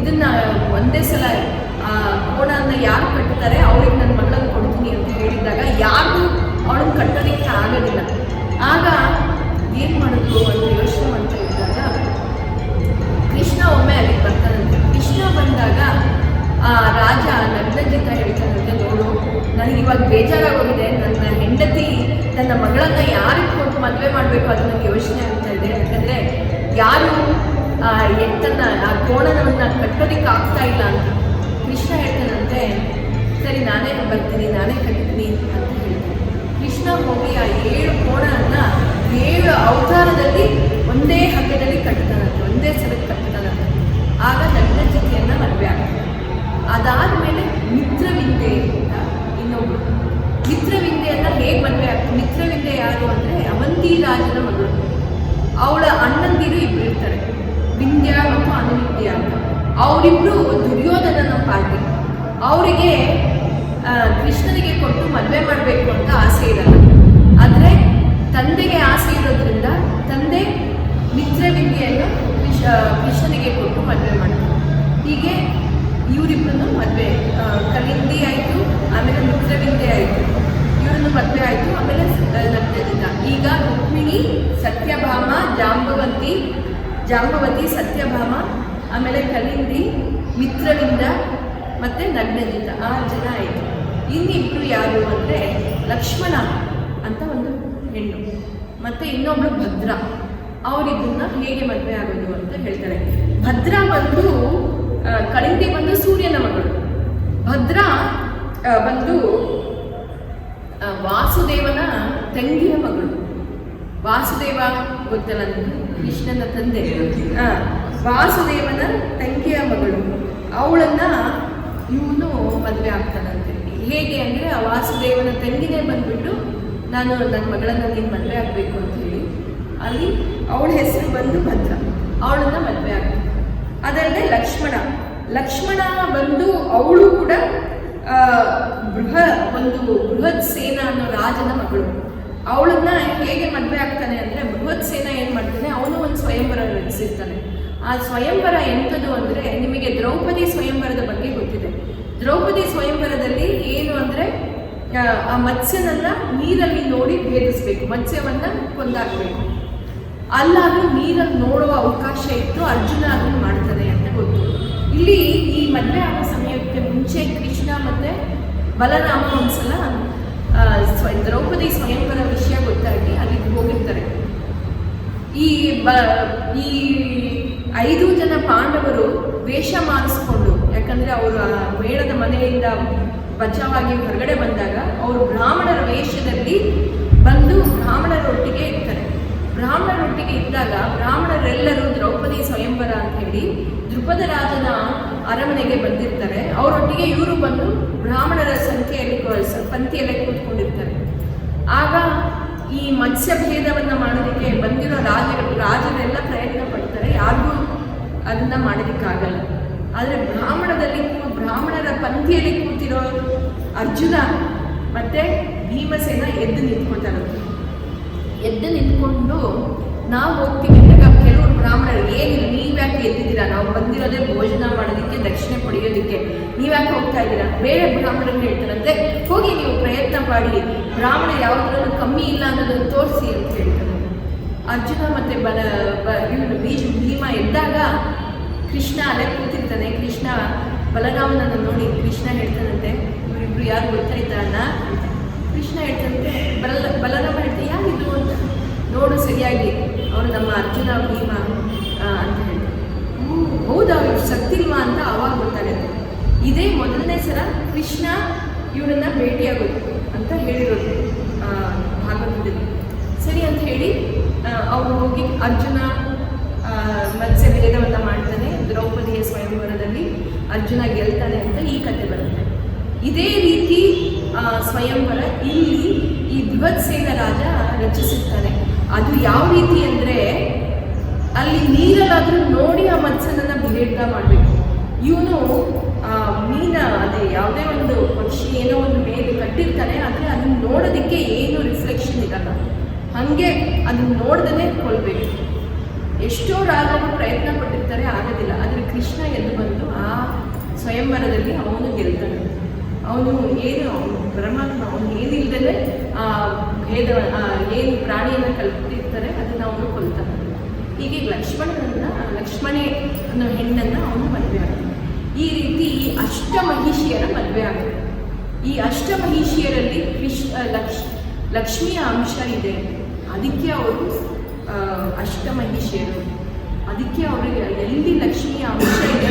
ಇದನ್ನು ಒಂದೇ ಸಲ ಕೋಣನ ಯಾರು ಕಟ್ಟುತ್ತಾರೆ ಅವ್ರಿಗೆ ನನ್ನ ಮಗಳನ್ನು ಕೊಡ್ತೀನಿ ಅಂತ ಹೇಳಿದಾಗ ಯಾರು ಅವಳನ್ನು ಕಟ್ಟೋದಕ್ಕೆ ಆಗೋದಿಲ್ಲ. ಆಗ ಏನು ಮಾಡೋದು ಅಂತ ಯೋಚನೆ ಮಾಡ್ತಾ ಇದ್ದಾಗ ಕೃಷ್ಣ ಒಮ್ಮೆ ಅಲ್ಲಿಗೆ ಬರ್ತಾನಂತೆ. ಕೃಷ್ಣ ಬಂದಾಗ ಆ ರಾಜ ನಗ್ನಜಿತ ಹೇಳ್ತಾನಂತೆ, ನೋಡು, ನನಗೆ ಇವಾಗ ಬೇಜಾರಾಗೋಗಿದೆ, ನನ್ನ ಹೆಂಡತಿ ನನ್ನ ಮಗಳನ್ನು ಯಾರಿಗೆ ಕೊಟ್ಟು ಮದುವೆ ಮಾಡಬೇಕು ಅದು ನನಗೆ ಯೋಚನೆ ಆಗ್ತಾ ಇದೆ. ಯಾಕಂದರೆ ಯಾರು ಆ ಕೋಣನವನ್ನು ಕಟ್ಟೋದಕ್ಕೆ ಆಗ್ತಾ ಇಲ್ಲ ಅಂತ. ಕೃಷ್ಣ ಹೇಳ್ತಾನಂತೆ, ಸರಿ ನಾನೇ ಬರ್ತೀನಿ, ನಾನೇ ಕಟ್ತೀನಿ ಅಂತ ಹೇಳ್ತೀನಿ. ಕೃಷ್ಣ ಹೋಗಿ ಆ 7 ಕೋಣವನ್ನು 7 ಅವತಾರದಲ್ಲಿ ಒಂದೇ ಹಗ್ಗದಲ್ಲಿ ಕಟ್ತಾನಂತೆ, ಒಂದೇ ಸಲಕ್ಕೆ ಕಟ್ತಾನಂತೆ. ಆಗ ನಗ್ನಜಿತಿಯನ್ನು ಮದುವೆ ಆಗ್ತಾನೆ. ಅದಾದಮೇಲೆ ಮಿತ್ರವಿಂದೆ ಅಂತ ಇನ್ನೊಬ್ಬರು. ಮಿತ್ರವಿಂದೆಯನ್ನು ಹೇಗೆ ಮದುವೆ ಆಗ್ತದೆ? ಮಿತ್ರವಿಂದೆ ಯಾರು ಅಂದರೆ ಅವಂತಿ ರಾಜನ ಮಗಳು. ಅವಳ ಅಣ್ಣಂದಿರು ಇಬ್ಬರು ಇರ್ತಾರೆ, ವಿಂಧ್ಯ ಮತ್ತು ಅನುವಿಂಧ್ಯ ಅಂತ. ಅವರಿಬ್ಬರು ದುರ್ಯೋಧನನ ಪಾರ್ಟಿ. ಅವರಿಗೆ ಕೃಷ್ಣನಿಗೆ ಕೊಟ್ಟು ಮದುವೆ ಮಾಡಬೇಕು ಅಂತ ಆಸೆ ಇರಲ್ಲ. ಆದರೆ ತಂದೆಗೆ ಆಸೆ ಇರೋದ್ರಿಂದ ತಂದೆ ಮಿತ್ರವಿಂದೆಯನ್ನು ಕೃಷ್ಣನಿಗೆ ಕೊಟ್ಟು ಮದುವೆ ಮಾಡ್ತಾರೆ. ಹೀಗೆ ಇವರಿಬ್ಬರನ್ನು ಮದುವೆ, ಕಳಿಂದಿ ಆಯಿತು, ಆಮೇಲೆ ಮಿತ್ರವಿಂದೆ ಆಯಿತು, ಇವರನ್ನು ಮದುವೆ ಆಯಿತು. ಆಮೇಲೆ ನಗ್ನಜಿತ. ಈಗ ರುಕ್ಮಿಣಿ, ಸತ್ಯಭಾಮ, ಜಾಂಬವತಿ, ಸತ್ಯಭಾಮ, ಆಮೇಲೆ ಕಳಿಂದಿ, ಮಿತ್ರವಿಂದ ಮತ್ತು ನಗ್ನಜಿತ 6 ಜನ ಆಯಿತು. ಇನ್ನಿಬ್ಬರು ಯಾರು ಅಂದರೆ ಲಕ್ಷ್ಮಣ ಅಂತ ಒಂದು ಹೆಣ್ಣು ಮತ್ತು ಇನ್ನೊಬ್ಬಳು ಭದ್ರ. ಅವರಿಬ್ಬರನ್ನ ಹೇಗೆ ಮದುವೆ ಆಗೋದು ಅಂತ ಹೇಳ್ತಾರೆ. ಭದ್ರ ಬಂದು ಕಳಿಂದಿ ಬಂದು ಸೂರ್ಯನ ಮಗಳು, ಭದ್ರ ಬಂದು ವಾಸುದೇವನ ತಂಗಿಯ ಮಗಳು. ವಾಸುದೇವ ಗೊತ್ತಲ್ಲ, ಕೃಷ್ಣನ ತಂದೆ. ವಾಸುದೇವನ ತಂಗಿಯ ಮಗಳು. ಅವಳನ್ನು ಇವನು ಮದುವೆ ಆಗ್ತಾನಂತೆ. ಹೇಗೆ ಅಂದರೆ ಆ ವಾಸುದೇವನ ತಂಗಿನೇ ಬಂದುಬಿಟ್ಟು ನಾನು ನನ್ನ ಮಗಳನ್ನು ನೀನು ಮದುವೆ ಆಗಬೇಕು ಅಂತ ಹೇಳಿ ಅಲ್ಲಿ ಅವಳ ಹೆಸರು ಬಂದು ಭದ್ರ, ಅವಳನ್ನು ಮದುವೆ ಆಗ್ತಾನೆ. ಅದಲ್ಲದೆ ಲಕ್ಷ್ಮಣ ಬಂದು ಅವಳು ಕೂಡ ಬೃಹತ್ ಸೇನ ಅನ್ನೋ ರಾಜನ ಮಗಳು. ಅವಳನ್ನ ಹೇಗೆ ಮದುವೆ ಆಗ್ತಾನೆ ಅಂದರೆ ಬೃಹತ್ ಸೇನ ಏನು ಮಾಡ್ತಾನೆ, ಅವನು ಒಂದು ಸ್ವಯಂವರ ರಚಿಸಿರ್ತಾನೆ. ಆ ಸ್ವಯಂವರ ಎಂಥದ್ದು ಅಂದರೆ, ನಿಮಗೆ ದ್ರೌಪದಿ ಸ್ವಯಂವರದ ಬಗ್ಗೆ ಗೊತ್ತಿದೆ. ದ್ರೌಪದಿ ಸ್ವಯಂವರದಲ್ಲಿ ಏನು ಅಂದರೆ ಆ ಮತ್ಸ್ಯನನ್ನ ನೀರಲ್ಲಿ ನೋಡಿ ಭೇದಿಸ್ಬೇಕು, ಮತ್ಸ್ಯವನ್ನ ಕೊಂದಾಕಬೇಕು. ಅಲ್ಲಾದ್ರೂ ನೀರಲ್ಲಿ ನೋಡುವ ಅವಕಾಶ ಇತ್ತು, ಅರ್ಜುನ ಅದನ್ನು ಮಾಡ್ತಾನೆ ಅಂತ ಗೊತ್ತು. ಇಲ್ಲಿ ಈ ಮದುವೆ ಆಗೋ ಸಮಯಕ್ಕೆ ಮುಂಚೆ ಕೃಷ್ಣ ಮತ್ತೆ ಬಲರಾಮ ಒಂದ್ಸಲ ದ್ರೌಪದಿ ಸ್ವಯಂವರ ವಿಷಯ ಗೊತ್ತಾಗಿ ಅಲ್ಲಿಗೆ ಹೋಗಿರ್ತಾರೆ. ಈ 5 ಜನ ಪಾಂಡವರು ವೇಷ ಮಾಡಿಸ್ಕೊಂಡು, ಯಾಕಂದ್ರೆ ಅವರು ಮೇಣದ ಮನೆಯಿಂದ ಬಚಾವಾಗಿ ಹೊರಗಡೆ ಬಂದಾಗ ಅವರು ಬ್ರಾಹ್ಮಣರ ವೇಷದಲ್ಲಿ ಬಂದು ಬ್ರಾಹ್ಮಣರೊಟ್ಟಿಗೆ ಇರ್ತಾರೆ. ಬ್ರಾಹ್ಮಣರೊಟ್ಟಿಗೆ ಇದ್ದಾಗ ಬ್ರಾಹ್ಮಣರೆಲ್ಲರೂ ದ್ರೌಪದಿ ಸ್ವಯಂವರ ಅಂತ ಹೇಳಿ ದ್ರುಪದ ರಾಜನ ಅರಮನೆಗೆ ಬಂದಿರ್ತಾರೆ. ಅವರೊಟ್ಟಿಗೆ ಇವರು ಬಂದು ಬ್ರಾಹ್ಮಣರ ಸಂಖ್ಯೆಯಲ್ಲಿ ಪಂಕ್ತಿಯಲ್ಲೇ ಕೂತ್ಕೊಂಡಿರ್ತಾರೆ. ಆಗ ಈ ಮತ್ಸ್ಯ ಭೇದವನ್ನ ಮಾಡೋದಕ್ಕೆ ಬಂದಿರೋ ರಾಜರೆಲ್ಲ ಪ್ರಯತ್ನ ಪಡ್ತಾರೆ, ಯಾರಿಗೂ ಅದನ್ನ ಮಾಡೋದಕ್ಕಾಗಲ್ಲ. ಆದರೆ ಬ್ರಾಹ್ಮಣರ ಪಂಕ್ತಿಯಲ್ಲಿ ಕೂತಿರೋ ಅರ್ಜುನ ಮತ್ತೆ ಭೀಮಸೇನ ಎದ್ದು ನಿಂತ್ಕೊತಾರೆ. ಎದ್ದು ನಿಂತ್ಕೊಂಡು ನಾವು ಹೋಗ್ತೀವಿ ಅಂದಾಗ ಕೆಲವರು ಬ್ರಾಹ್ಮಣರು, ಏನಿಲ್ಲ ನೀವ್ಯಾಕೆ ಎದ್ದಿದ್ದೀರಾ, ನಾವು ಬಂದಿರೋದೇ ಭೋಜನ ಮಾಡೋದಕ್ಕೆ, ದಕ್ಷಿಣೆ ಪಡೆಯೋದಕ್ಕೆ, ನೀವ್ಯಾಕೆ ಹೋಗ್ತಾ ಇದ್ದೀರಾ? ಬೇರೆ ಬ್ರಾಹ್ಮಣರು ಹೇಳ್ತಾರಂತೆ, ಹೋಗಿ ನೀವು ಪ್ರಯತ್ನ ಮಾಡಿ, ಬ್ರಾಹ್ಮಣ ಯಾವುದ್ರಲ್ಲೂ ಕಮ್ಮಿ ಇಲ್ಲ ಅನ್ನೋದನ್ನು ತೋರಿಸಿ ಅಂತ ಹೇಳ್ತಾರೆ. ಅರ್ಜುನ ಮತ್ತೆ ಭೀಮ ಎದ್ದಾಗ ಕೃಷ್ಣ ಅಲ್ಲೇ ಕೂತಿರ್ತಾನೆ. ಕೃಷ್ಣ ಬಲರಾಮನನ್ನು ನೋಡಿ ಕೃಷ್ಣ ಹೇಳ್ತಾನಂತೆ, ಇವರಿಬ್ರು ಯಾರು ಗೊತ್ತಾಯ್ತಾರಣ್ಣ? ಕೃಷ್ಣ ಹೇಳ್ತಾನಂತೆ, ಬಲರಾಮ ಹೇಳ್ತಾರೆ, ಯಾರಿದು ಅಂತ ನೋಡು ಸರಿಯಾಗಿ, ಅವರು ನಮ್ಮ ಅರ್ಜುನ ಭೀಮ ಅಂತ ಹೇಳ್ತಾರೆ. ಹೌದಾ, ಇವ್ರು ಸತ್ತಿಲ್ವಾ ಅಂತ ಆವಾಗ ಗೊತ್ತಾಗುತ್ತೆ. ಇದೇ ಮೊದಲನೇ ಸಲ ಕೃಷ್ಣ ಇವರನ್ನ ಭೇಟಿಯಾಗೋದು ಅಂತ ಹೇಳಿರೋದು ಭಾಗವತದಲ್ಲಿ. ಸರಿ ಅಂತ ಹೇಳಿ ಅವ್ರು ಹೋಗಿ ಅರ್ಜುನ ಮತ್ಸ್ಯ ಭೇದವನ್ನು ಮಾಡ್ತಾನೆ. ದ್ರೌಪದಿಯ ಸ್ವಯಂವರದಲ್ಲಿ ಅರ್ಜುನ ಗೆಲ್ತಾನೆ ಅಂತ ಈ ಕಥೆ ಬರುತ್ತೆ. ಇದೇ ರೀತಿ ಸ್ವಯಂವರ ಇಲ್ಲಿ ಈ ಬೃಹತ್ಸೇನ ರಾಜ ರಚಿಸುತ್ತಾನೆ. ಅದು ಯಾವ ರೀತಿ ಅಂದರೆ, ಅಲ್ಲಿ ನೀರಲ್ಲಾದ್ರೂ ನೋಡಿ ಆ ಮತ್ಸ್ಯನನ್ನ ಭೇದ ಮಾಡಬೇಕು. ಇವನು ಅದೇ ಯಾವುದೇ ಒಂದು ಪಕ್ಷಿ ಏನೋ ಒಂದು ಮೇಲೆ ಕಟ್ಟಿರ್ತಾನೆ, ಆದರೆ ಅದನ್ನ ನೋಡೋದಕ್ಕೆ ಏನು ರಿಫ್ಲೆಕ್ಷನ್ ಇರಲ್ಲ, ಹಾಗೆ ಅದನ್ನ ನೋಡ್ದೇ ಕೊಲ್ಬೇಕು. ಎಷ್ಟೋ ರಾಜರು ಪ್ರಯತ್ನ ಪಟ್ಟಿರ್ತಾರೆ, ಆಗೋದಿಲ್ಲ. ಆದರೆ ಕೃಷ್ಣ ಎದ್ದು ಬಂದು ಆ ಸ್ವಯಂವರದಲ್ಲಿ ಅವನು ಗೆಲ್ತಾನೆ. ಅವನು ಪರಮಾತ್ಮ ಅವನು ಏನಿಲ್ಲದೇ ಭೇದ ಏನು ಪ್ರಾಣಿಯನ್ನು ಕಲ್ಪಿರ್ತಾರೆ ಅದನ್ನು ಅವನು ಕೊಲ್ತಾನೆ. ಹೀಗೆ ಲಕ್ಷ್ಮಣೆ ಅನ್ನೋ ಹೆಣ್ಣನ್ನು ಅವನು ಮದುವೆ ಆಗ್ತಾನೆ. ಈ ರೀತಿ ಅಷ್ಟಮಹಿಷಿಯರ ಮದುವೆ ಆಗುತ್ತೆ. ಈ ಅಷ್ಟಮಹಿಷಿಯರಲ್ಲಿ ಲಕ್ಷ್ಮಿಯ ಅಂಶ ಇದೆ, ಅದಕ್ಕೆ ಅವರು ಅಷ್ಟಮಹಿಷಿಯರು. ಅದಕ್ಕೆ ಅವರಿಗೆ ಎಲ್ಲಿ ಲಕ್ಷ್ಮಿಯ ಅಂಶ ಇದೆ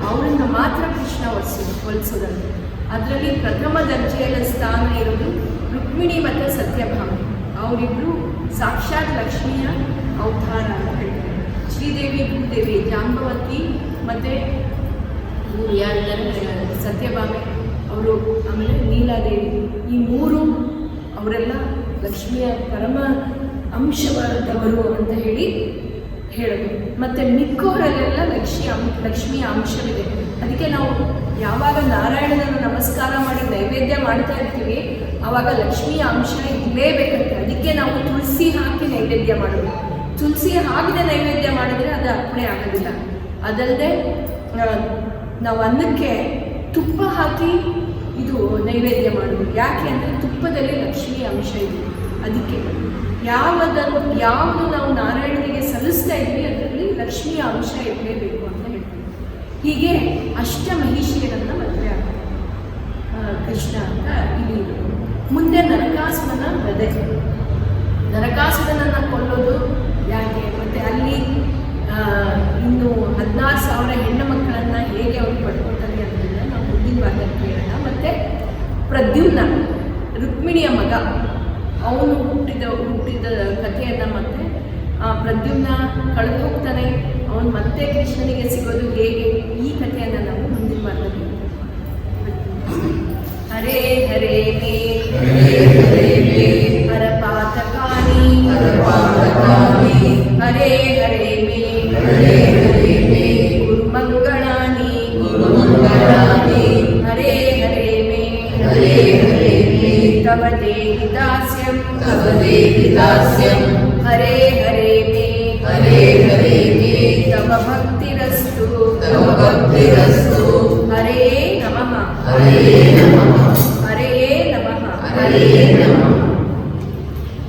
ಅವರನ್ನ ಮಾತ್ರ ಕೃಷ್ಣ ಹೋಲಿಸೋದಂತೆ. ಅದರಲ್ಲಿ ಪ್ರಥಮ ದರ್ಜೆಯ ಸ್ಥಾನ ಇರೋದು ರುಕ್ಮಿಣಿ ಮತ್ತು ಸತ್ಯಭಾಮ. ಅವರಿಬ್ಬರು ಸಾಕ್ಷಾತ್ ಲಕ್ಷ್ಮಿಯ ಅವತಾರ ಅಂತ ಹೇಳ್ತಾರೆ. ಶ್ರೀದೇವಿ, ಭೂದೇವಿ, ಜಾಂಬವತಿ ಮತ್ತು ಸತ್ಯಭಾಮೆ ಅವರು, ಆಮೇಲೆ ನೀಲಾದೇವಿ, ಈ 3 ಅವರೆಲ್ಲ ಲಕ್ಷ್ಮಿಯ ಪರಮ ಅಂಶವಾದವರು ಅಂತ ಹೇಳೋದು. ಮತ್ತು ಮಿಕ್ಕವರಲ್ಲೆಲ್ಲ ಲಕ್ಷ್ಮಿಯ ಅಂಶವಿದೆ. ಅದಕ್ಕೆ ನಾವು ಯಾವಾಗ ನಾರಾಯಣನನ್ನು ನಮಸ್ಕಾರ ಮಾಡಿ ನೈವೇದ್ಯ ಮಾಡ್ತಾ ಇರ್ತೀವಿ ಆವಾಗ ಲಕ್ಷ್ಮಿಯ ಅಂಶ ಇರಲೇಬೇಕಂತೆ. ಅದಕ್ಕೆ ನಾವು ತುಳಸಿ ಹಾಕಿ ನೈವೇದ್ಯ ಮಾಡೋದು. ತುಳಸಿ ಹಾಕಿದ ನೈವೇದ್ಯ ಮಾಡಿದ್ರೆ ಅದು ಅರ್ಪಣೆ ಆಗೋದಿಲ್ಲ. ಅದಲ್ಲದೆ ನಾವು ಅನ್ನಕ್ಕೆ ತುಪ್ಪ ಹಾಕಿ ಇದು ನೈವೇದ್ಯ ಮಾಡೋದು. ಯಾಕೆ ಅಂದರೆ ತುಪ್ಪದಲ್ಲಿ ಲಕ್ಷ್ಮಿಯ ಅಂಶ ಇದೆ. ಅದಕ್ಕೆ ಯಾವುದು ನಾವು ನಾರಾಯಣನಿಗೆ ಸಲ್ಲಿಸ್ತಾ ಇದ್ವಿ ಅದರಲ್ಲಿ ಲಕ್ಷ್ಮಿಯ ಅಂಶ ಇರಲೇಬೇಕು ಅಂತ ಹೇಳ್ತೀವಿ. ಹೀಗೆ ಅಷ್ಟಮಹಿಷಿಯರನ್ನು ಮದುವೆ ಆಗ್ತಾರೆ ಕೃಷ್ಣ ಅಂತ ಇಲ್ಲಿ. ಮುಂದೆ ನರಕಾಸುರನ ವಧೆ. ನರಕಾಸುರನನ್ನು ಕೊಲ್ಲೋದು ಯಾಕೆ, ಮತ್ತು ಅಲ್ಲಿ ಇನ್ನು 16,000 ಹೆಣ್ಣು ಮಕ್ಕಳನ್ನು ಹೇಗೆ ಅವರು ಪಡ್ಕೊಳ್ತಾರೆ ಅನ್ನೋದನ್ನ ನಾವು ಮುಂದಿನ ಭಾಗದಲ್ಲಿ ಕೇಳೋಣ. ಮತ್ತು ಪ್ರದ್ಯುಮ್ನ ರುಕ್ಮಿಣಿಯ ಮಗ, ಅವನು ಹುಟ್ಟಿದ ಕಥೆಯನ್ನು ಮತ್ತೆ ಪ್ರದ್ಯುಮ್ನ ಕಳೆದು ಹೋಗ್ತಾನೆ, ಅವನು ಮತ್ತೆ ಕೃಷ್ಣನಿಗೆ ಸಿಗೋದು ಹೇಗೆ, ಈ ಕಥೆಯನ್ನು ನಾವು ಮುಂದಿನ ಭಾಗದಲ್ಲಿ ಹರೇ ಹರೇ ಮೇ ಹರಪಾತಕಾನಿ ಹರೇ ಹರೇ ಮೇ ಗುರುಮಂಗಳಾನಿ ಹರೇ ಹರೇ ಮೇ ತವ ದೇಹಿ ದಾಸ್ಯಂ ಹರೇ ಹರೇ ಮೇ ತವ ಭಕ್ತಿರಸ್ತು ಹರೇ ನಮಃ.